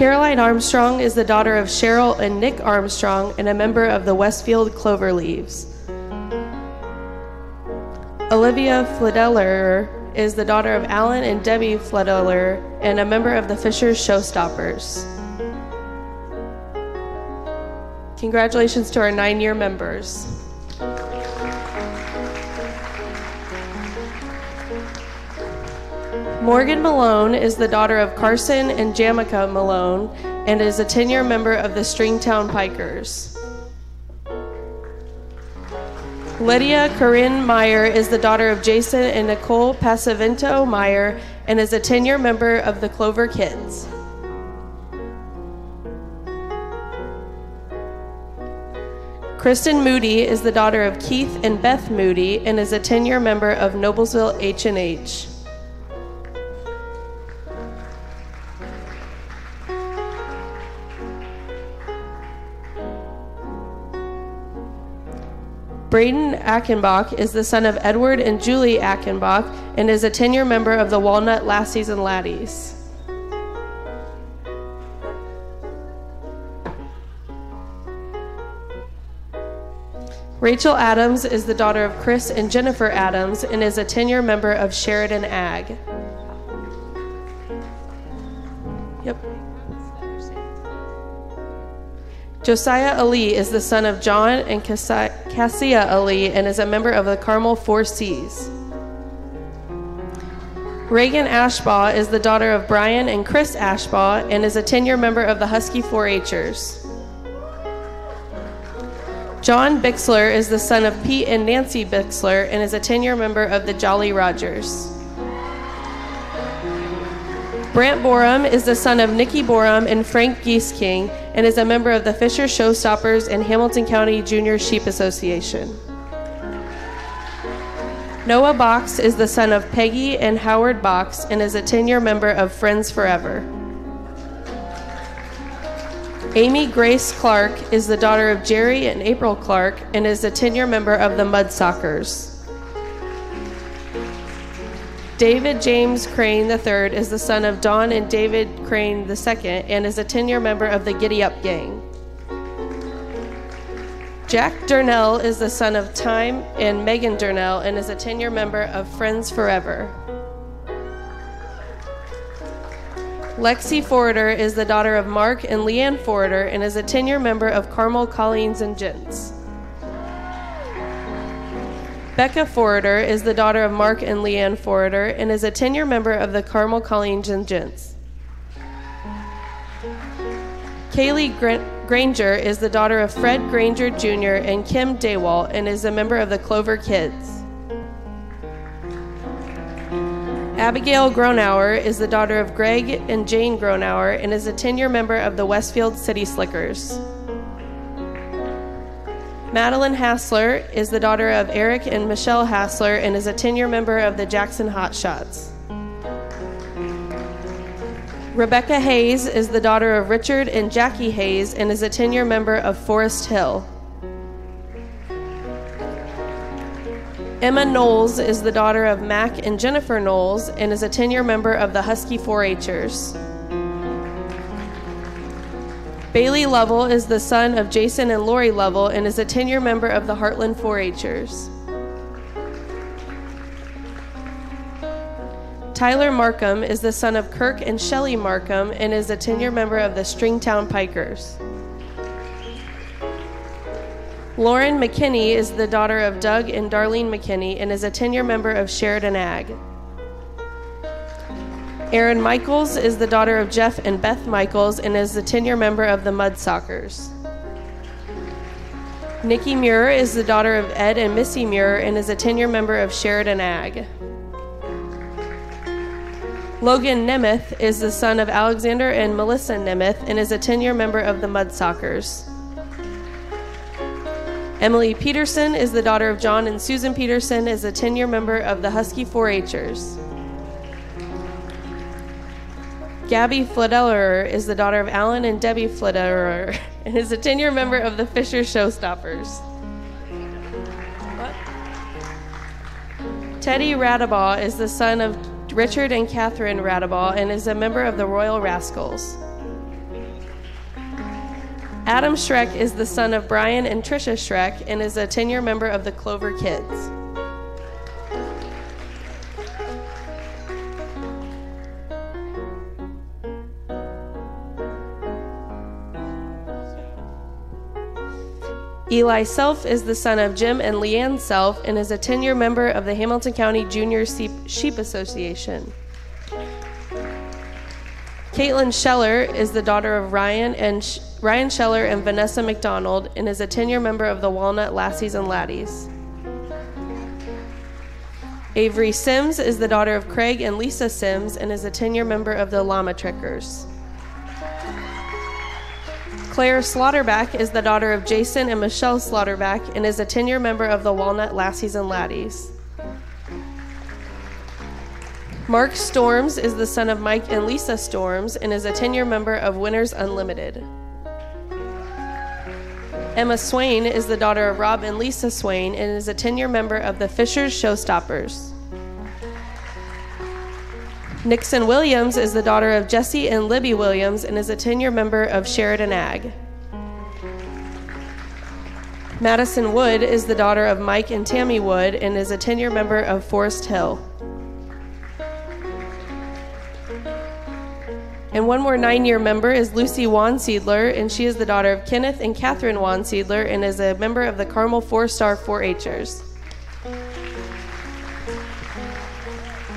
Caroline Armstrong is the daughter of Cheryl and Nick Armstrong and a member of the Westfield Cloverleaves. Olivia Fledeller is the daughter of Alan and Debbie Fledeller and a member of the Fisher Showstoppers. Congratulations to our 9-year members. Morgan Malone is the daughter of Carson and Jamica Malone and is a 10-year member of the Stringtown Pikers. Lydia Corinne Meyer is the daughter of Jason and Nicole Passavento Meyer and is a 10-year member of the Clover Kids. Kristen Moody is the daughter of Keith and Beth Moody and is a 10-year member of Noblesville H&H. Braden Achenbach is the son of Edward and Julie Achenbach and is a 10-year member of the Walnut Lassies and Laddies. Rachel Adams is the daughter of Chris and Jennifer Adams and is a 10-year member of Sheridan Ag. Yep. Josiah Ali is the son of John and Cassia Ali and is a member of the Carmel 4Cs. Reagan Ashbaugh is the daughter of Brian and Chris Ashbaugh and is a 10-year member of the Husky 4-Hers. John Bixler is the son of Pete and Nancy Bixler and is a 10-year member of the Jolly Rogers. Brant Borum is the son of Nikki Borum and Frank Geeseking and is a member of the Fisher Showstoppers and Hamilton County Junior Sheep Association. Noah Box is the son of Peggy and Howard Box and is a 10-year member of Friends Forever. Amy Grace Clark is the daughter of Jerry and April Clark and is a 10-year member of the Mudsockers. David James Crane III is the son of Don and David Crane II and is a 10-year member of the Giddy Up Gang. Jack Durnell is the son of Time and Megan Durnell and is a 10-year member of Friends Forever. Lexi Forrester is the daughter of Mark and Leanne Forrester and is a 10-year member of Carmel Colleens and Gents. Becca Forrester is the daughter of Mark and Leanne Forrester and is a 10-year member of the Carmel Colleens and Gents. Kaylee Granger is the daughter of Fred Granger Jr. and Kim Daywalt and is a member of the Clover Kids. Abigail Gronauer is the daughter of Greg and Jane Gronauer and is a 10-year member of the Westfield City Slickers. Madeline Hassler is the daughter of Eric and Michelle Hassler and is a 10-year member of the Jackson Hotshots. Rebecca Hayes is the daughter of Richard and Jackie Hayes and is a 10-year member of Forest Hill. Emma Knowles is the daughter of Mac and Jennifer Knowles and is a 10-year member of the Husky 4-H'ers. Bailey Lovell is the son of Jason and Lori Lovell and is a 10-year member of the Heartland 4-H'ers. Tyler Markham is the son of Kirk and Shelley Markham and is a 10-year member of the Stringtown Pikers. Lauren McKinney is the daughter of Doug and Darlene McKinney and is a 10-year member of Sheridan Ag. Erin Michaels is the daughter of Jeff and Beth Michaels and is a 10-year member of the Mudsockers. Nikki Muir is the daughter of Ed and Missy Muir and is a 10-year member of Sheridan Ag. Logan Nemeth is the son of Alexander and Melissa Nemeth and is a 10-year member of the Mudsockers. Emily Peterson is the daughter of John and Susan Peterson and is a 10-year member of the Husky 4-H'ers. Gabby Flitterer is the daughter of Alan and Debbie Flitterer and is a 10-year member of the Fisher Showstoppers. Teddy Radabaugh is the son of Richard and Catherine Radabaugh and is a member of the Royal Rascals. Adam Schreck is the son of Brian and Tricia Schreck and is a 10-year member of the Clover Kids. Eli Self is the son of Jim and Leanne Self and is a 10-year member of the Hamilton County Junior Sheep Association. Caitlin Scheller is the daughter of Ryan Scheller and Vanessa McDonald and is a 10-year member of the Walnut Lassies and Laddies. Avery Sims is the daughter of Craig and Lisa Sims and is a 10-year member of the Llama Trickers. Claire Slaughterback is the daughter of Jason and Michelle Slaughterback and is a 10-year member of the Walnut Lassies and Laddies. Mark Storms is the son of Mike and Lisa Storms and is a 10-year member of Winners Unlimited. Emma Swain is the daughter of Rob and Lisa Swain and is a 10-year member of the Fishers Showstoppers. Nixon Williams is the daughter of Jesse and Libby Williams and is a 10-year member of Sheridan Ag. Madison Wood is the daughter of Mike and Tammy Wood and is a 10-year member of Forest Hill. And one more 9-year member is Lucy Wansiedler, and she is the daughter of Kenneth and Catherine Wansiedler and is a member of the Carmel 4-Star 4-H'ers.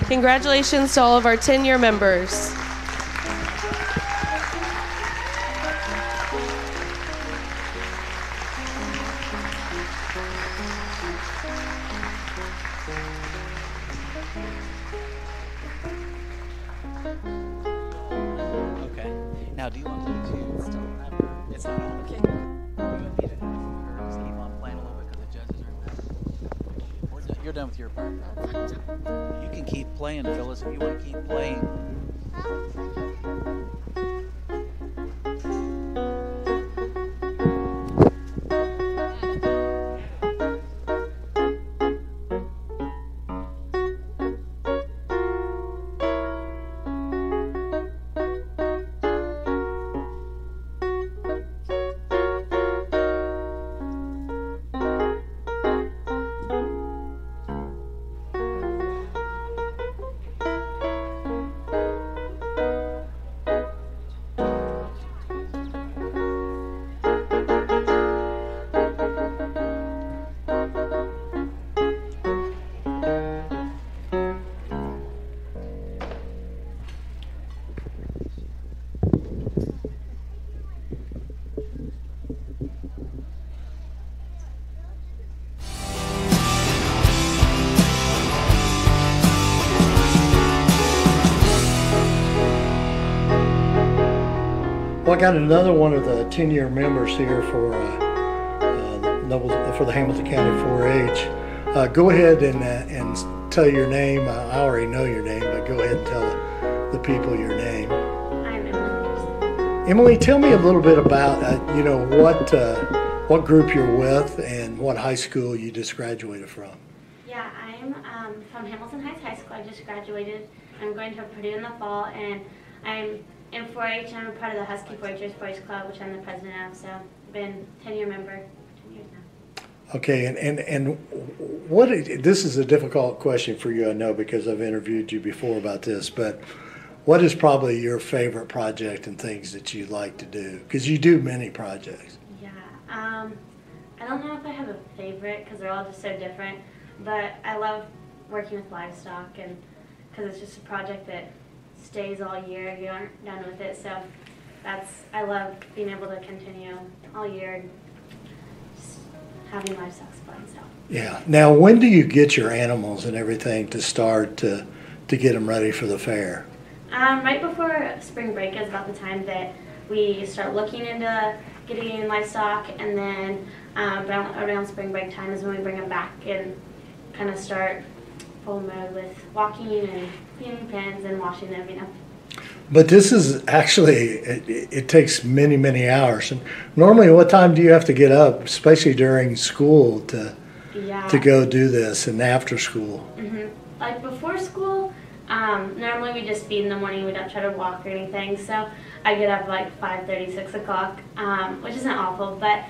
Congratulations to all of our 10-year members. Okay. Now, do you want me to still have her? It's not on. Okay. Do you want me to have her just keep on playing a little bit because the judges are back? You're done with your part. You can keep playing, Phyllis, if you want to keep playing. I got another one of the 10-year members here for the Hamilton County 4-H. Go ahead and tell your name. I already know your name, but go ahead and tell the people your name. I'm Emily. Emily, tell me a little bit about what group you're with and what high school you just graduated from. Yeah, I'm from Hamilton Heights High School. I just graduated. I'm going to Purdue in the fall, and I'm in 4-H. I'm a part of the Husky 4-Hers 4-H Club, which I'm the president of. So I've been 10-year member for 10 years now. Okay, and what? This is a difficult question for you, I know, because I've interviewed you before about this. But what is probably your favorite project and things that you like to do? Because you do many projects. Yeah, I don't know if I have a favorite because they're all just so different. But I love working with livestock, and because it's just a project that stays all year. You aren't done with it, so I love being able to continue all year, just having livestock's fun. So. Yeah. Now, when do you get your animals and everything to start to get them ready for the fair? Right before spring break is about the time that we start looking into getting livestock, and then around spring break time is when we bring them back and kind of start full mode with walking and feeding pens and washing them, you know. But this is actually, it takes many, many hours. And normally, what time do you have to get up, especially during school, to go do this and after school? Mm-hmm. Like before school, normally we just feed in the morning. We don't try to walk or anything. So I get up like 5:30, 6 o'clock, which isn't awful. But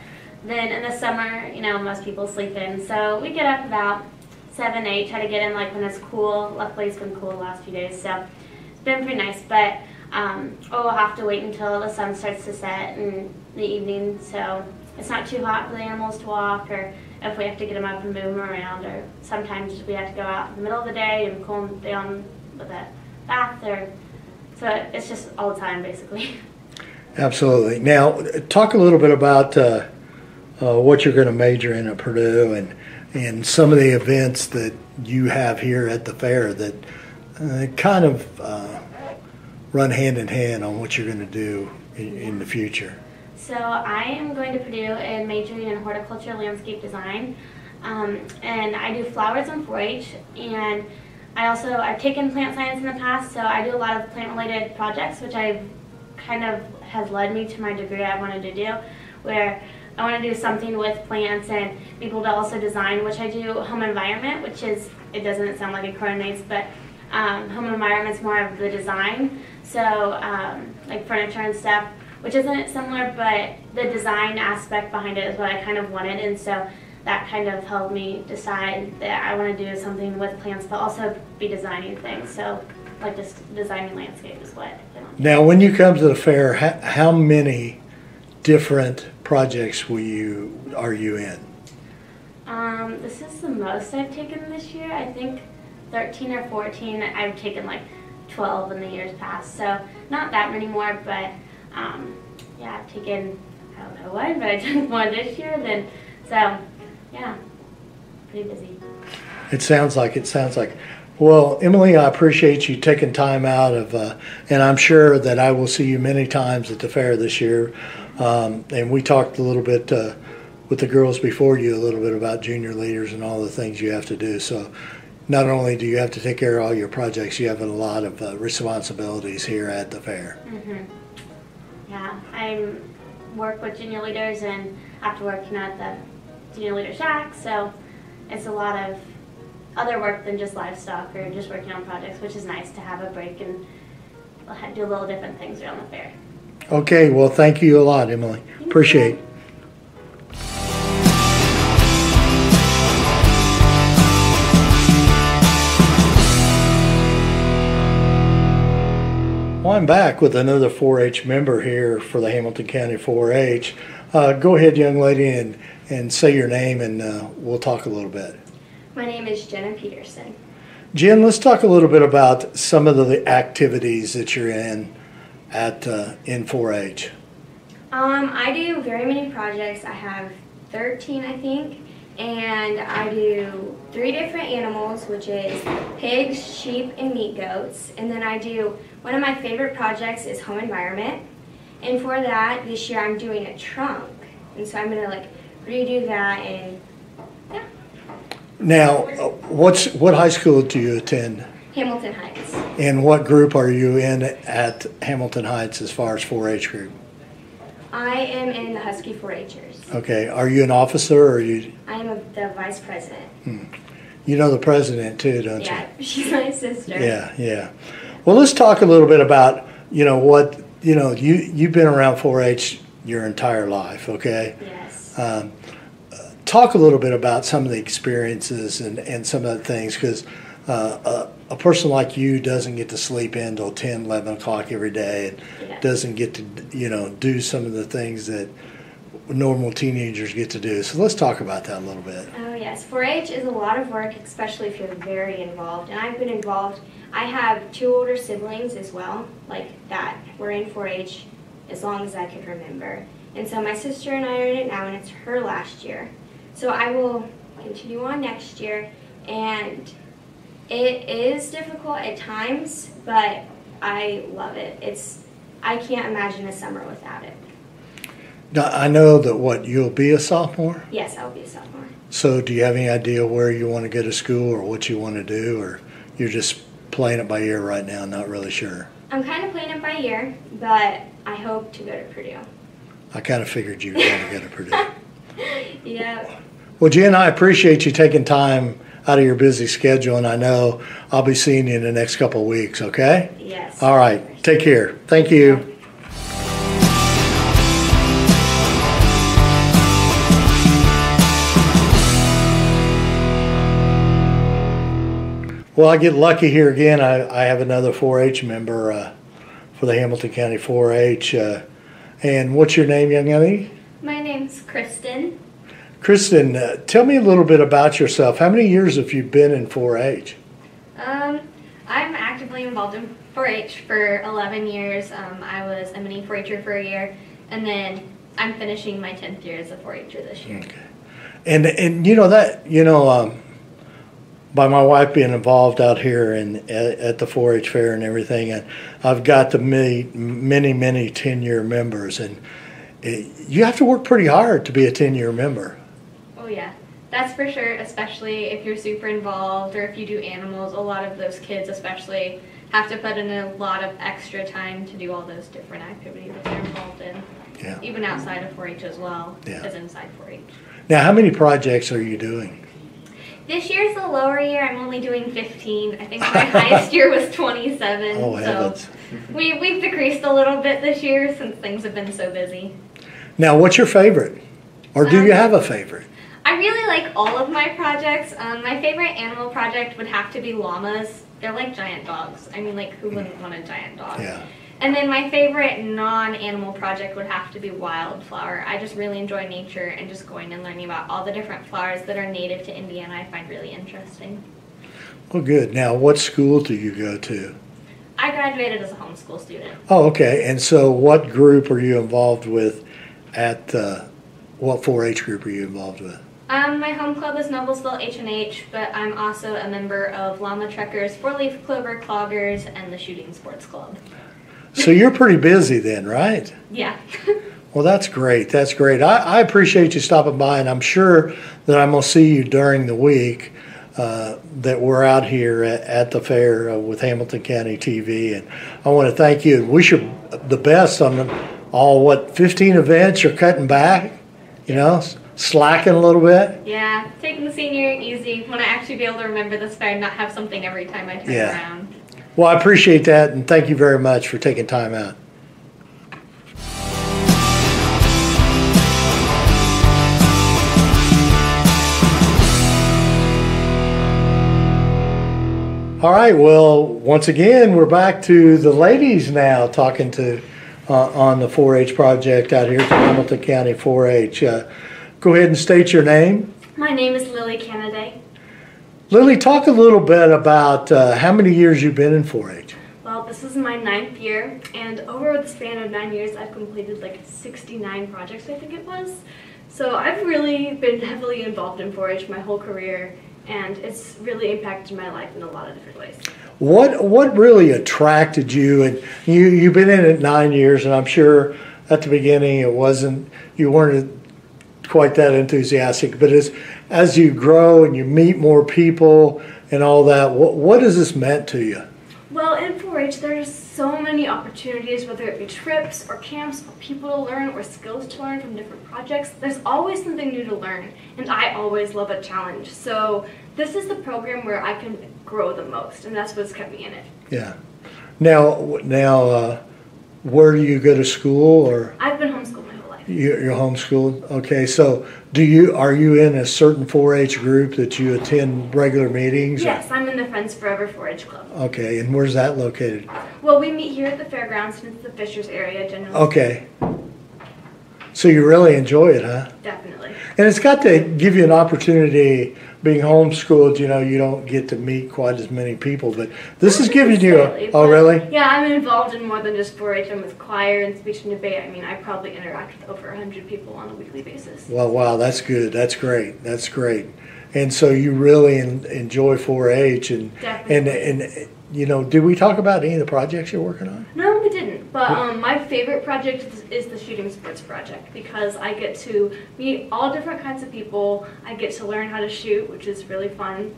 then in the summer, you know, most people sleep in. So we get up about 7, 8, try to get in like when it's cool. Luckily it's been cool the last few days, so it's been pretty nice. But we'll have to wait until the sun starts to set in the evening, so it's not too hot for the animals to walk, or if we have to get them up and move them around, or sometimes we have to go out in the middle of the day and cool them down with a bath, or so it's just all the time basically. Absolutely. Now, talk a little bit about what you're going to major in at Purdue and some of the events that you have here at the fair that kind of run hand in hand on what you're going to do in the future. So I am going to Purdue and majoring in horticulture landscape design, and I do flowers and 4-H, and I've taken plant science in the past, so I do a lot of plant related projects, which has led me to my degree I wanted to do, where I want to do something with plants and be able to also design, which I do home environment, which is, it doesn't sound like it coordinates, but home environment's more of the design. So like furniture and stuff, which isn't similar, but the design aspect behind it is what I kind of wanted. And so that kind of helped me decide that I want to do something with plants, but also be designing things. So like just designing landscape is what I want. Now, when you come to the fair, how many different projects are you in? This is the most I've taken this year. I think 13 or 14. I've taken like 12 in the years past, so not that many more. But yeah, I've taken, I don't know what, but I took more this year than, so yeah, pretty busy. It sounds like. Well, Emily, I appreciate you taking time out of, and I'm sure that I will see you many times at the fair this year. And we talked a little bit with the girls before you, a little bit about junior leaders and all the things you have to do. So not only do you have to take care of all your projects, you have a lot of responsibilities here at the fair. Mm-hmm. Yeah, I work with junior leaders and after working at the junior leader shack, so it's a lot of other work than just livestock or just working on projects, which is nice to have a break and do little different things around the fair. Okay, well, thank you a lot, Emily. Appreciate it. Well, I'm back with another 4-H member here for the Hamilton County 4-H. Go ahead, young lady, and say your name, and we'll talk a little bit. My name is Jenna Peterson. Jen, let's talk a little bit about some of the activities that you're in at in 4-H. I do very many projects. I have 13, I think, and I do 3 different animals, which is pigs, sheep, and meat goats. And then I do, one of my favorite projects is home environment. And for that, this year I'm doing a trunk. And so I'm going to like redo that and Now, what high school do you attend? Hamilton Heights. And what group are you in at Hamilton Heights as far as 4-H group? I am in the Husky 4-Hers. Okay. Are you an officer or are you? I am the vice president. You know the president too, don't you? Yeah, she's my sister. Yeah. Well, let's talk a little bit about, you've been around 4-H your entire life, okay? Yes. Talk a little bit about some of the experiences and some of the things, because a person like you doesn't get to sleep in till 10, 11 o'clock every day and doesn't get to, do some of the things that normal teenagers get to do. So let's talk about that a little bit. Oh yes, 4-H is a lot of work, especially if you're very involved. And I've been involved. I have 2 older siblings as well, like that were in 4-H as long as I could remember. And so my sister and I are in it now, and it's her last year. So I will continue on next year, and it is difficult at times, but I love it. I can't imagine a summer without it. Now, I know that you'll be a sophomore? Yes, I'll be a sophomore. So do you have any idea where you want to go to school or what you want to do, or you're just playing it by ear right now, not really sure? I'm kind of playing it by ear, but I hope to go to Purdue. I kind of figured you were going to go to Purdue. Yeah. Well, Jen, I appreciate you taking time out of your busy schedule, and I know I'll be seeing you in the next couple of weeks, okay? Yes. All right. Take care. Thank you. Well, I get lucky here again. I have another 4-H member for the Hamilton County 4-H. And what's your name, young lady? My name's Kristen. Kristen, tell me a little bit about yourself. How many years have you been in 4-H? I'm actively involved in 4-H for 11 years. I was a mini 4-H'er for a year, and then I'm finishing my 10th year as a 4-H'er this year. Okay. And by my wife being involved out here at the 4-H fair and everything, and I've got to meet many 10-year members, and you have to work pretty hard to be a 10-year member. Oh yeah, that's for sure, especially if you're super involved or if you do animals. A lot of those kids especially have to put in a lot of extra time to do all those different activities that they're involved in. Yeah. Even outside of 4-H as well Yeah. as inside 4-H. Now, how many projects are you doing? This year's the lower year. I'm only doing 15. I think my highest year was 27. Oh, heavens. So we've decreased a little bit this year since things have been so busy. Now, what's your favorite? Or do you have a favorite? I really like all of my projects. My favorite animal project would have to be llamas. They're like giant dogs. I mean, like, who wouldn't want a giant dog? Yeah. And then my favorite non-animal project would have to be wildflower. I just really enjoy nature and just going and learning about all the different flowers that are native to Indiana I find really interesting. Well, good. Now, what school do you go to? I graduated as a homeschool student. Oh, okay. And so what group are you involved with at, what 4-H group are you involved with? My home club is Noblesville H&H, but I'm also a member of Llama Trekkers, 4-Leaf Clover Cloggers, and the Shooting Sports Club. So you're pretty busy then, right? Yeah. Well, that's great. That's great. I appreciate you stopping by, and I'm sure that I'm going to see you during the week that we're out here at the fair with Hamilton County TV. And I want to thank you and wish you the best on all, 15 events you're cutting back, slacking a little bit. Yeah, taking the senior easy. Want to actually be able to remember this fair and not have something every time I turn around. Well, I appreciate that, and thank you very much for taking time out. All right, well, once again, we're back to the ladies now talking to on the 4-H project out here at the Hamilton County 4-H. Go ahead and state your name. My name is Lily Kennedy. Lily, talk a little bit about how many years you've been in 4-H. Well, this is my 9th year, and over the span of 9 years, I've completed like 69 projects, I think it was. So I've really been heavily involved in 4-H my whole career, and it's really impacted my life in a lot of different ways. What really attracted you? And you've been in it 9 years, and I'm sure at the beginning you weren't quite that enthusiastic, but as you grow and you meet more people and all that, what has this meant to you? Well, in 4-H, there's so many opportunities, whether it be trips or camps or people to learn or skills to learn from different projects. There's always something new to learn, and I always love a challenge. So this is the program where I can grow the most, and that's what's kept me in it. Yeah. Now, where do you go to school, or? I've been homeschooled my whole life. You're homeschooled? Okay, so are you in a certain 4-H group that you attend regular meetings? Yes, I'm in the Friends Forever 4-H Club. Okay, and where's that located? Well, we meet here at the Fairgrounds, and it's the Fishers area generally. Okay. So you really enjoy it, huh? Definitely. And it's got to give you an opportunity. Being homeschooled, you don't get to meet quite as many people, but this is giving you oh, really? Yeah, I'm involved in more than just 4-H. I'm with choir and speech and debate. I mean, I probably interact with over 100 people on a weekly basis. Well, wow, that's good. That's great. That's great. And so you really enjoy 4-H, and did we talk about any of the projects you're working on? No, we didn't. But my favorite project is the shooting sports project, because I get to meet all different kinds of people. I get to learn how to shoot, which is really fun.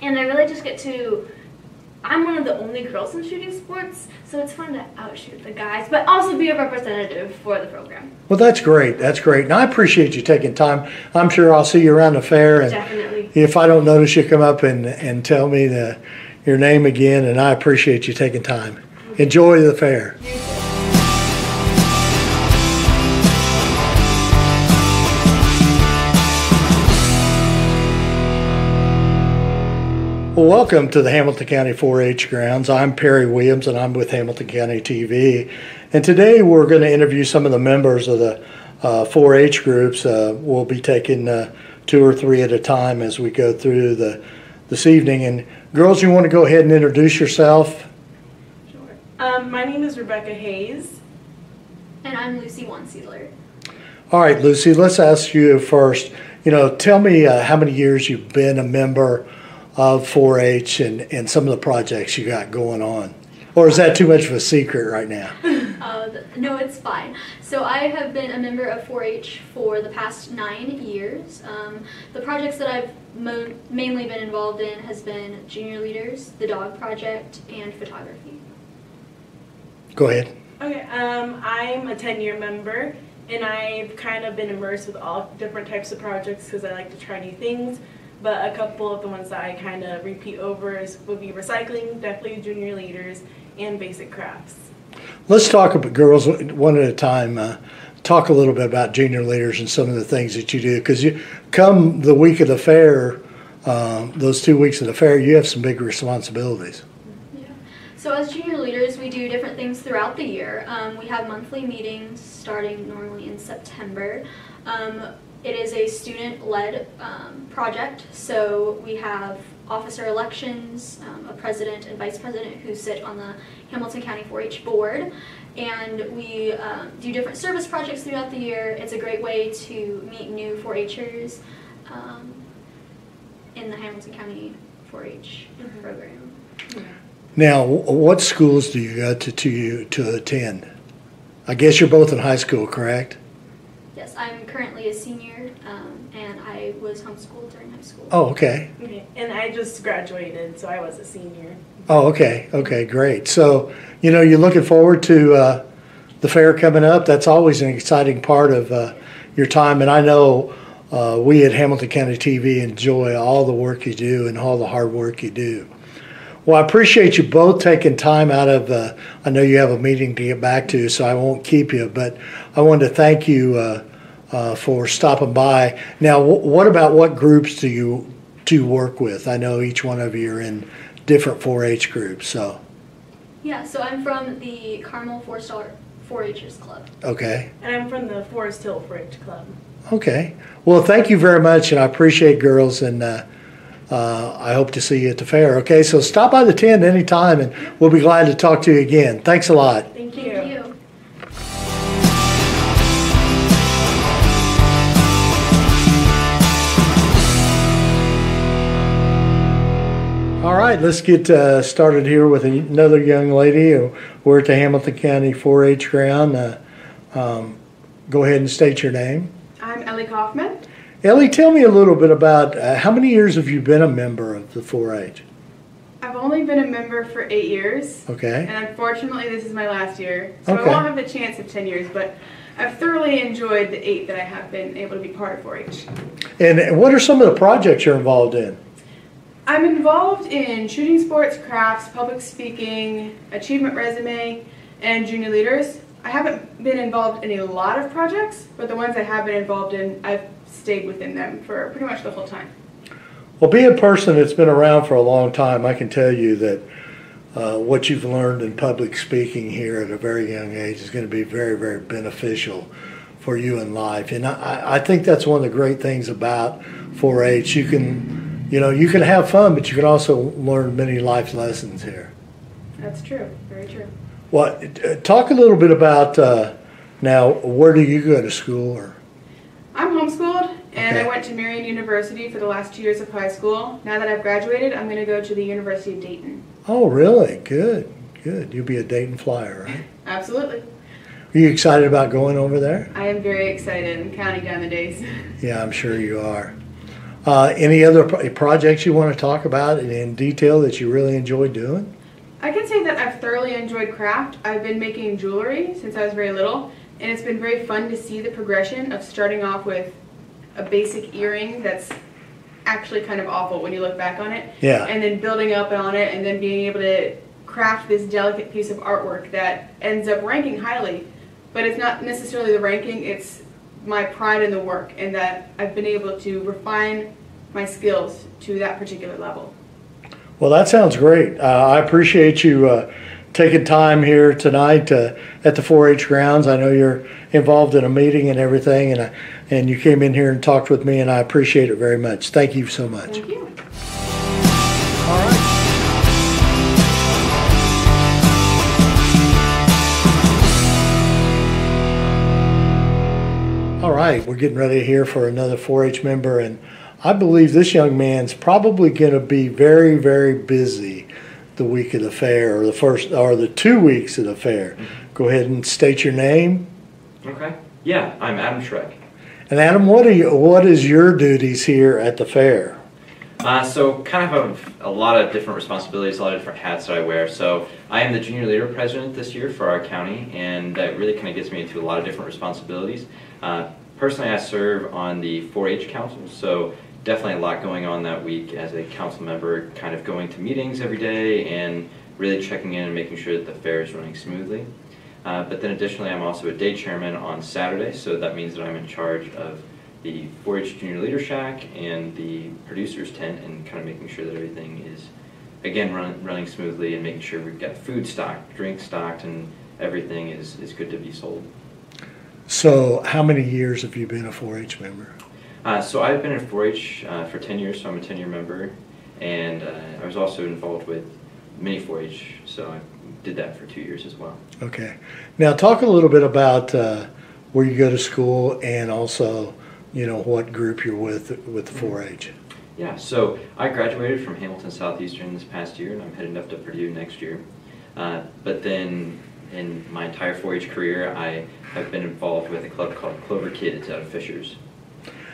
And I really just get to, I'm one of the only girls in shooting sports, so it's fun to outshoot the guys, but also be a representative for the program. Well, that's great. That's great. And I appreciate you taking time. I'm sure I'll see you around the fair. And definitely. If I don't notice you, come up and tell me your name again, and I appreciate you taking time. Enjoy the fair. Well, welcome to the Hamilton County 4-H grounds. I'm Perry Williams, and I'm with Hamilton County TV. And today we're going to interview some of the members of the 4-H groups. We'll be taking 2 or 3 at a time as we go through this evening. And girls, you want to go ahead and introduce yourself? My name is Rebecca Hayes. And I'm Lucy Wanseedler. All right, Lucy, let's ask you first. Tell me how many years you've been a member of 4-H and some of the projects you got going on. Or is that too much of a secret right now? No, it's fine. So I have been a member of 4-H for the past 9 years. The projects that I've mainly been involved in has been Junior Leaders, the Dog Project, and photography. Go ahead. Okay, I'm a 10-year member, and I've kind of been immersed with all different types of projects because I like to try new things. But a couple of the ones that I kind of repeat over would be recycling, definitely Junior Leaders, and basic crafts. Let's talk about, girls, one at a time. Talk a little bit about Junior Leaders and some of the things that you do, because you come the week of the fair, those 2 weeks of the fair, you have some big responsibilities. So as Junior Leaders, we do different things throughout the year. We have monthly meetings starting normally in September. It is a student-led project, so we have officer elections, a president and vice president who sit on the Hamilton County 4-H board, and we do different service projects throughout the year. It's a great way to meet new 4-Hers in the Hamilton County 4-H program. Now, what schools do you go to attend? I guess you're both in high school, correct? Yes, I'm currently a senior, and I was homeschooled during high school. Oh, okay. And I just graduated, so I was a senior. Oh, okay. Okay, great. So, you're looking forward to the fair coming up. That's always an exciting part of your time, and I know we at Hamilton County TV enjoy all the work you do and all the hard work you do. Well, I appreciate you both taking time out of, I know you have a meeting to get back to, so I won't keep you, but I wanted to thank you for stopping by. Now, what groups do you work with? I know each one of you are in different 4-H groups, so. Yeah, so I'm from the Carmel 4-Star 4-Hers Club. Okay. And I'm from the Forest Hill 4-H Club. Okay. Well, thank you very much, and I appreciate girls, and I hope to see you at the fair. Okay, so stop by the tent anytime, and we'll be glad to talk to you again. Thanks a lot. Thank you. Thank you. All right, let's get started here with another young lady. We're at the Hamilton County 4-H ground. Go ahead and state your name. I'm Ellie Kaufman. Ellie, tell me a little bit about how many years have you been a member of the 4-H? I've only been a member for 8 years. Okay. And unfortunately, this is my last year. So Okay. I won't have the chance of 10 years, but I've thoroughly enjoyed the 8 that I have been able to be part of 4-H. And what are some of the projects you're involved in? I'm involved in shooting sports, crafts, public speaking, achievement resume, and junior leaders. I haven't been involved in a lot of projects, but the ones I have been involved in, I've stayed within them for pretty much the whole time. Well, being a person that's been around for a long time, I can tell you that what you've learned in public speaking here at a very young age is going to be very, very beneficial for you in life. And I think that's one of the great things about 4-H. You can have fun, but you can also learn many life lessons here. That's true. Very true. Well, talk a little bit about now, where do you go to school? Or? I'm homeschooled, and Okay. I went to Marian University for the last 2 years of high school. Now that I've graduated, I'm going to go to the University of Dayton. Oh, really? Good, good. You'll be a Dayton Flyer, right? Absolutely. Are you excited about going over there? I am very excited and counting down the days. Yeah, I'm sure you are. Any other projects you want to talk about in detail that you really enjoy doing? I can say that I've thoroughly enjoyed craft. I've been making jewelry since I was very little, and it's been very fun to see the progression of starting off with a basic earring that's actually kind of awful when you look back on it. Yeah. And then building up on it and then being able to craft this delicate piece of artwork that ends up ranking highly. But it's not necessarily the ranking, it's my pride in the work and that I've been able to refine my skills to that particular level. Well, that sounds great. I appreciate you taking time here tonight at the 4-H grounds. I know you're involved in a meeting and everything, and you came in here and talked with me, and I appreciate it very much. Thank you so much. Thank you. All right, we're getting ready here for another 4-H member, and I believe this young man's probably going to be very, very busy the week of the fair, or the 2 weeks of the fair. Go ahead and state your name. Okay. Yeah, I'm Adam Schreck. And Adam, what is your duties here at the fair? So kind of have a lot of different responsibilities, a lot of different hats that I wear. So I am the junior leader president this year for our county, and that really kind of gets me into a lot of different responsibilities. Personally, I serve on the 4-H council, so definitely a lot going on that week as a council member, kind of going to meetings every day and really checking in and making sure that the fair is running smoothly. But then additionally, I'm also a day chairman on Saturday, so that means that I'm in charge of the 4-H Junior Leader Shack and the producer's tent and kind of making sure that everything is, again, running smoothly and making sure we've got food stocked, drink stocked, and everything is good to be sold. So how many years have you been a 4-H member? So I've been in 4-H for 10 years, so I'm a 10-year member, and I was also involved with mini 4-H, so I did that for 2 years as well. Okay. Now talk a little bit about where you go to school and also, what group you're with the 4-H. Yeah, so I graduated from Hamilton Southeastern this past year, and I'm heading up to Purdue next year. But then in my entire 4-H career, I have been involved with a club called Clover Kids out of Fishers.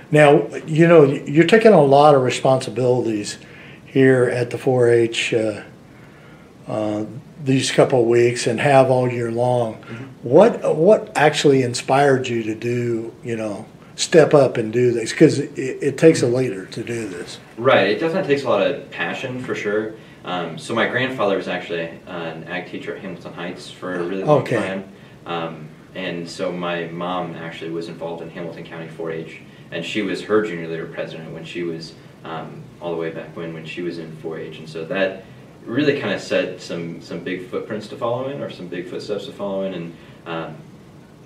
Now, you're taking a lot of responsibilities here at the 4-H these couple of weeks and have all year long. Mm-hmm. What actually inspired you to do, step up and do this? Because it takes a leader to do this. Right, it definitely takes a lot of passion for sure. So my grandfather was actually an ag teacher at Hamilton Heights for a really long time. And so my mom actually was involved in Hamilton County 4-H, and she was her junior leader president when she was all the way back when she was in 4-H. And so that really kind of set some big footprints to follow in, or some big footsteps to follow in, and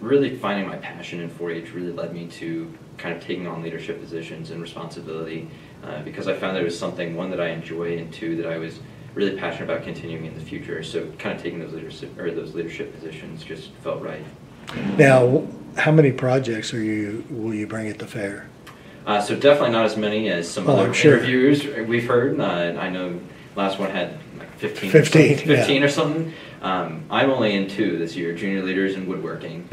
really finding my passion in 4-H really led me to kind of taking on leadership positions and responsibility because I found that it was something, one, that I enjoy, and two, that I was really passionate about continuing in the future. So kind of taking those leadership positions just felt right. Now, how many projects will you bring at the fair? So definitely not as many as some other interviews we've heard. I know last one had like 15 or something. I'm only in 2 this year, junior leaders and woodworking.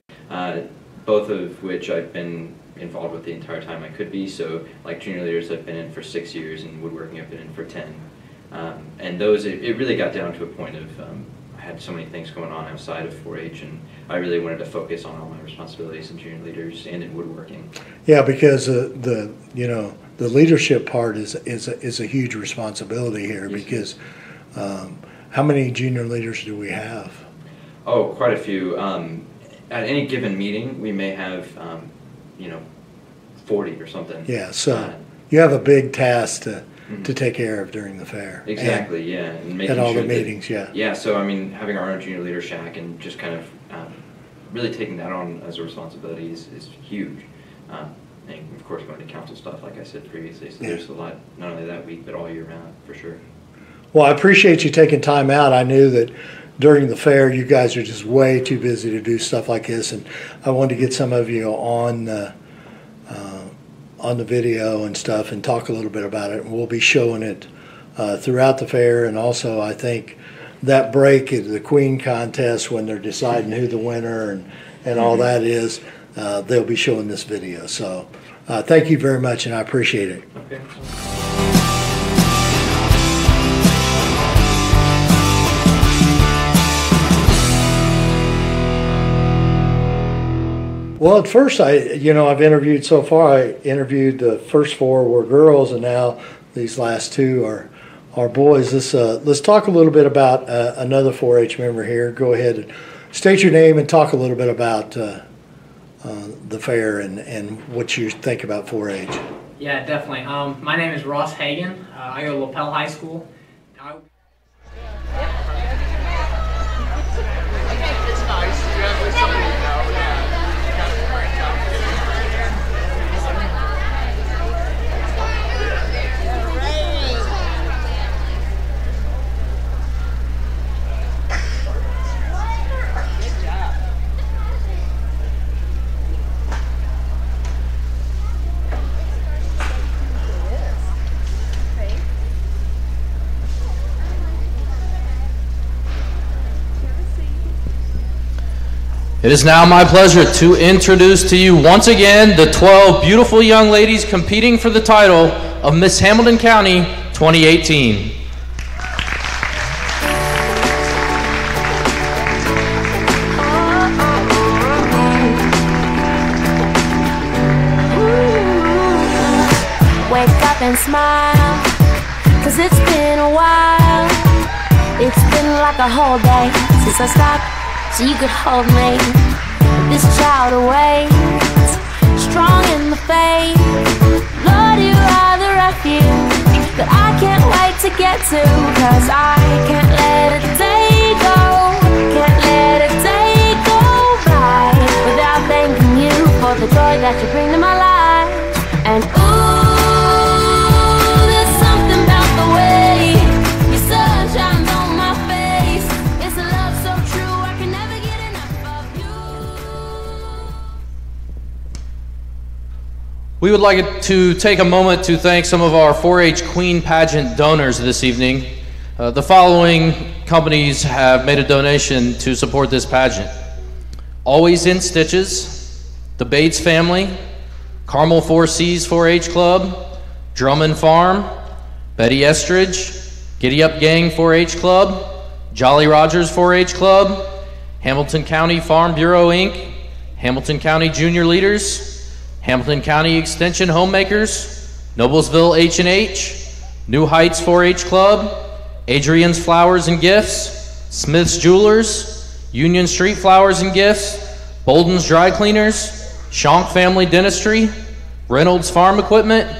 both of which I've been involved with the entire time I could be. So like junior leaders I've been in for 6 years, and woodworking I've been in for 10. And those, it really got down to a point of I had so many things going on outside of 4-H, and I really wanted to focus on all my responsibilities in junior leaders and in woodworking. Yeah, because the leadership part is a huge responsibility here. Because how many junior leaders do we have? Oh, quite a few. At any given meeting, we may have 40 or something. Yeah, so you have a big task to take care of during the fair. Exactly, yeah. And making at all sure the meetings, yeah. Yeah, so I mean, having our own junior leader shack and just kind of really taking that on as a responsibility is huge. And of course going to council stuff, like I said previously, so there's a lot, not only that week, but all year round, for sure. Well, I appreciate you taking time out. I knew that during the fair you guys are just way too busy to do stuff like this, and I wanted to get some of you on the video and stuff and talk a little bit about it. And we'll be showing it throughout the fair, and also I think that break at the Queen contest when they're deciding who the winner and all that is, they'll be showing this video. So thank you very much, and I appreciate it. Okay. Well, at first, I've interviewed so far. I interviewed the first 4 were girls, and now these last 2 are boys. Let's talk a little bit about another 4-H member here. Go ahead and state your name and talk a little bit about the fair and what you think about 4-H. Yeah, definitely. My name is Ross Hagan. I go to LaPel High School. It is now my pleasure to introduce to you once again the 12 beautiful young ladies competing for the title of Miss Hamilton County 2018. Wake up and smile, 'cause it's been a while. It's been like a whole day since I stopped so you could hold me. This child awaits, strong in the faith. Lord, you are the refuge that I can't wait to get to. 'Cause I can't let a day go, can't let a day go by without thanking you for the joy that you bring to my life. And ooh, there's something about the way your sun shines on my face. It's a love so true, I can never get enough of you. We would like to take a moment to thank some of our 4-H Queen Pageant donors this evening. The following companies have made a donation to support this pageant: Always in Stitches, the Bates family, Carmel 4C's 4-H Club, Drummond Farm, Betty Estridge, Giddy Up Gang 4-H Club, Jolly Rogers 4-H Club, Hamilton County Farm Bureau Inc., Hamilton County Junior Leaders, Hamilton County Extension Homemakers, Noblesville H&H, New Heights 4-H Club, Adrian's Flowers and Gifts, Smith's Jewelers, Union Street Flowers and Gifts, Bolden's Dry Cleaners, Shonk Family Dentistry, Reynolds Farm Equipment,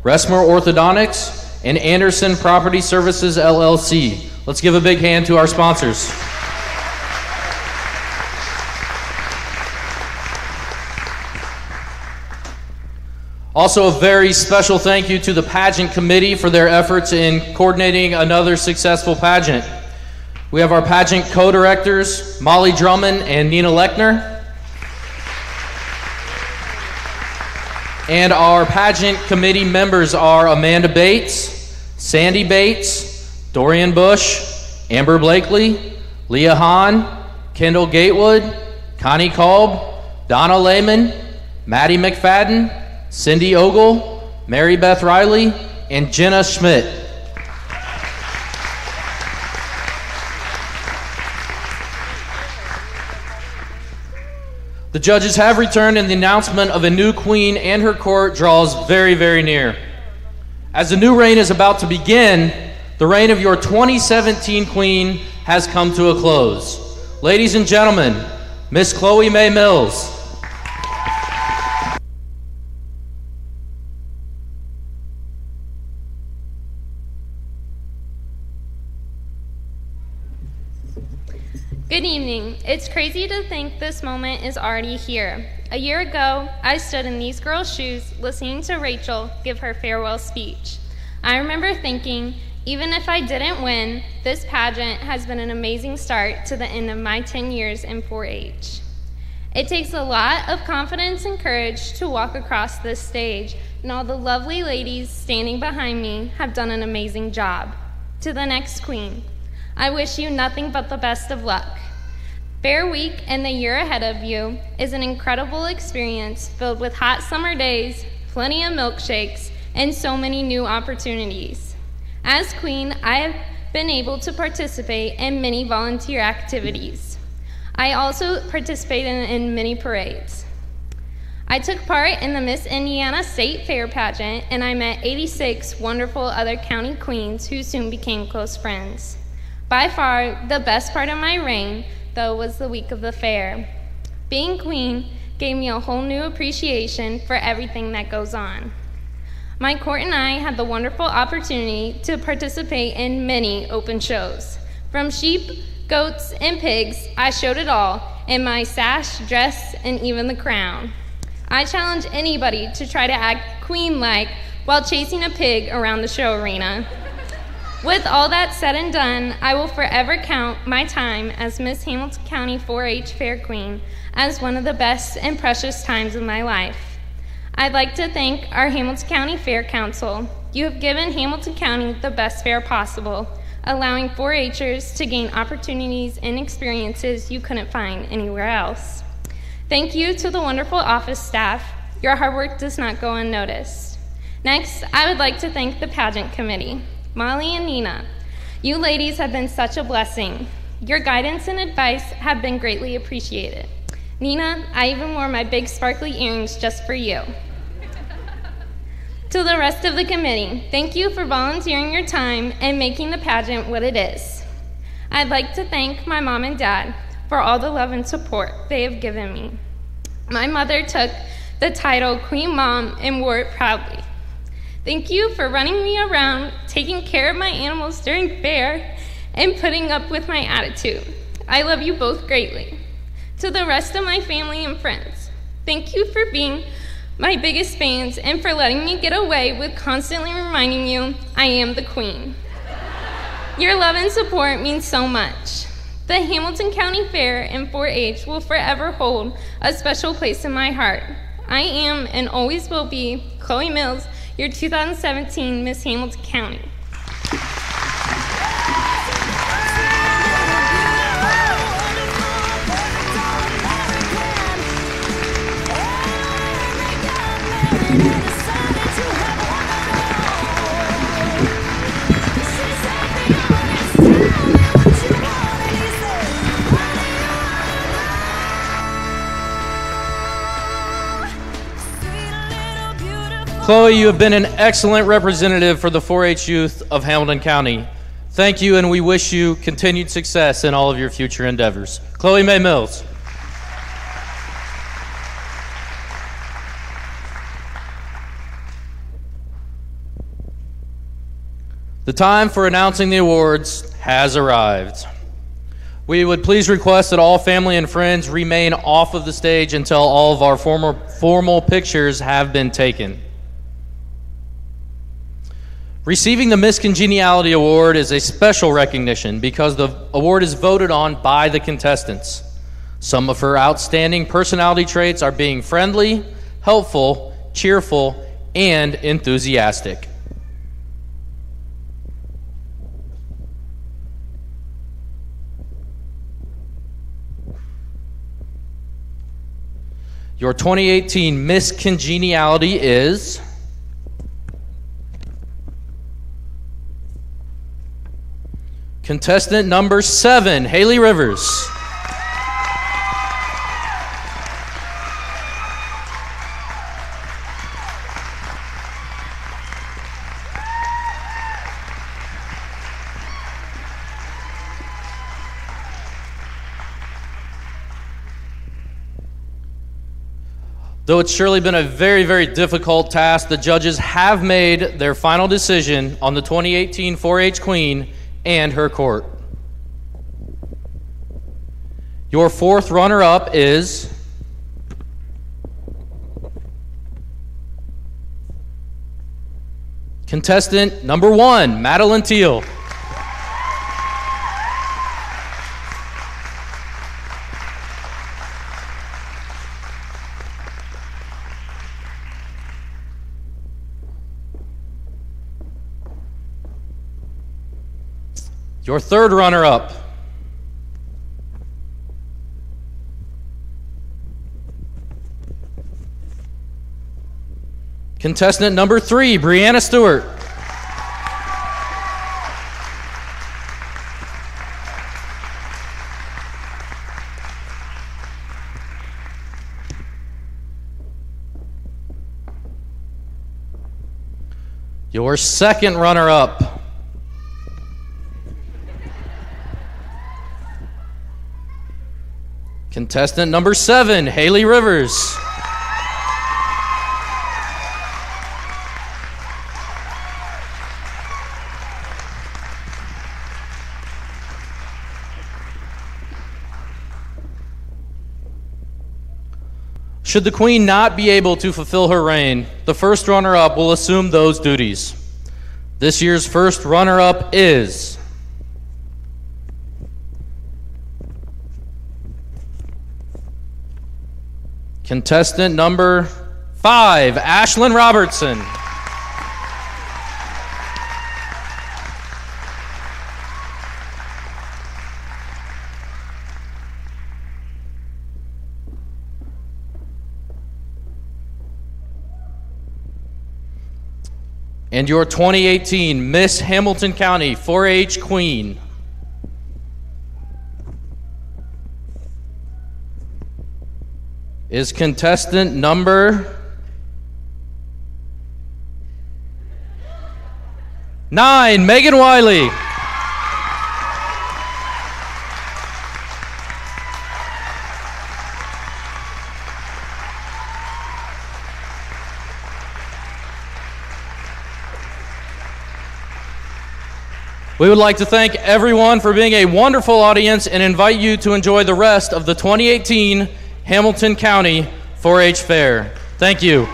Resmer Orthodontics, and Anderson Property Services LLC. Let's give a big hand to our sponsors. Also, a very special thank you to the Pageant Committee for their efforts in coordinating another successful pageant. We have our pageant co-directors, Molly Drummond and Nina Lechner. And our pageant committee members are Amanda Bates, Sandy Bates, Dorian Bush, Amber Blakely, Leah Hahn, Kendall Gatewood, Connie Kolb, Donna Lehman, Maddie McFadden, Cindy Ogle, Mary Beth Riley, and Jenna Schmidt. The judges have returned, and the announcement of a new queen and her court draws very, very near. As the new reign is about to begin, the reign of your 2017 queen has come to a close. Ladies and gentlemen, Miss Chloe Mae Mills. Good evening. It's crazy to think this moment is already here. A year ago, I stood in these girls' shoes listening to Rachel give her farewell speech. I remember thinking, even if I didn't win, this pageant has been an amazing start to the end of my 10 years in 4-H. It takes a lot of confidence and courage to walk across this stage, and all the lovely ladies standing behind me have done an amazing job. To the next queen, I wish you nothing but the best of luck. Fair Week and the year ahead of you is an incredible experience filled with hot summer days, plenty of milkshakes, and so many new opportunities. As queen, I have been able to participate in many volunteer activities. I also participated in many parades. I took part in the Miss Indiana State Fair pageant, and I met 86 wonderful other county queens who soon became close friends. By far, the best part of my reign, though, was the week of the fair. Being queen gave me a whole new appreciation for everything that goes on. My court and I had the wonderful opportunity to participate in many open shows. From sheep, goats, and pigs, I showed it all in my sash, dress, and even the crown. I challenge anybody to try to act queen-like while chasing a pig around the show arena. With all that said and done, I will forever count my time as Miss Hamilton County 4-H Fair Queen as one of the best and precious times of my life. I'd like to thank our Hamilton County Fair Council. You have given Hamilton County the best fair possible, allowing 4-Hers to gain opportunities and experiences you couldn't find anywhere else. Thank you to the wonderful office staff. Your hard work does not go unnoticed. Next, I would like to thank the pageant committee. Molly and Nina, you ladies have been such a blessing. Your guidance and advice have been greatly appreciated. Nina, I even wore my big sparkly earrings just for you. To the rest of the committee, thank you for volunteering your time and making the pageant what it is. I'd like to thank my mom and dad for all the love and support they have given me. My mother took the title Queen Mom and wore it proudly. Thank you for running me around, taking care of my animals during fair, and putting up with my attitude. I love you both greatly. To the rest of my family and friends, thank you for being my biggest fans and for letting me get away with constantly reminding you I am the queen. Your love and support means so much. The Hamilton County Fair and 4-H will forever hold a special place in my heart. I am and always will be Chloe Mills, your 2017 Miss Hamilton County. Chloe, you have been an excellent representative for the 4-H youth of Hamilton County. Thank you, and we wish you continued success in all of your future endeavors. Chloe Mae Mills. The time for announcing the awards has arrived. We would please request that all family and friends remain off of the stage until all of our formal pictures have been taken. Receiving the Miss Congeniality Award is a special recognition because the award is voted on by the contestants. Some of her outstanding personality traits are being friendly, helpful, cheerful, and enthusiastic. Your 2018 Miss Congeniality is contestant number 7, Haley Rivers. Though it's surely been a very, very difficult task, the judges have made their final decision on the 2018 4-H Queen and her court. Your 4th runner-up is contestant number 1, Madeline Teal. Your 3rd runner-up, contestant number 3, Brianna Stewart. Your 2nd runner-up, contestant number 7, Haley Rivers. Should the Queen not be able to fulfill her reign, the 1st runner-up will assume those duties. This year's 1st runner-up is contestant number 5, Ashlyn Robertson. And your 2018 Miss Hamilton County 4-H Queen is contestant number 9, Megan Wiley. We would like to thank everyone for being a wonderful audience and invite you to enjoy the rest of the 2018 Hamilton County 4-H Fair. Thank you.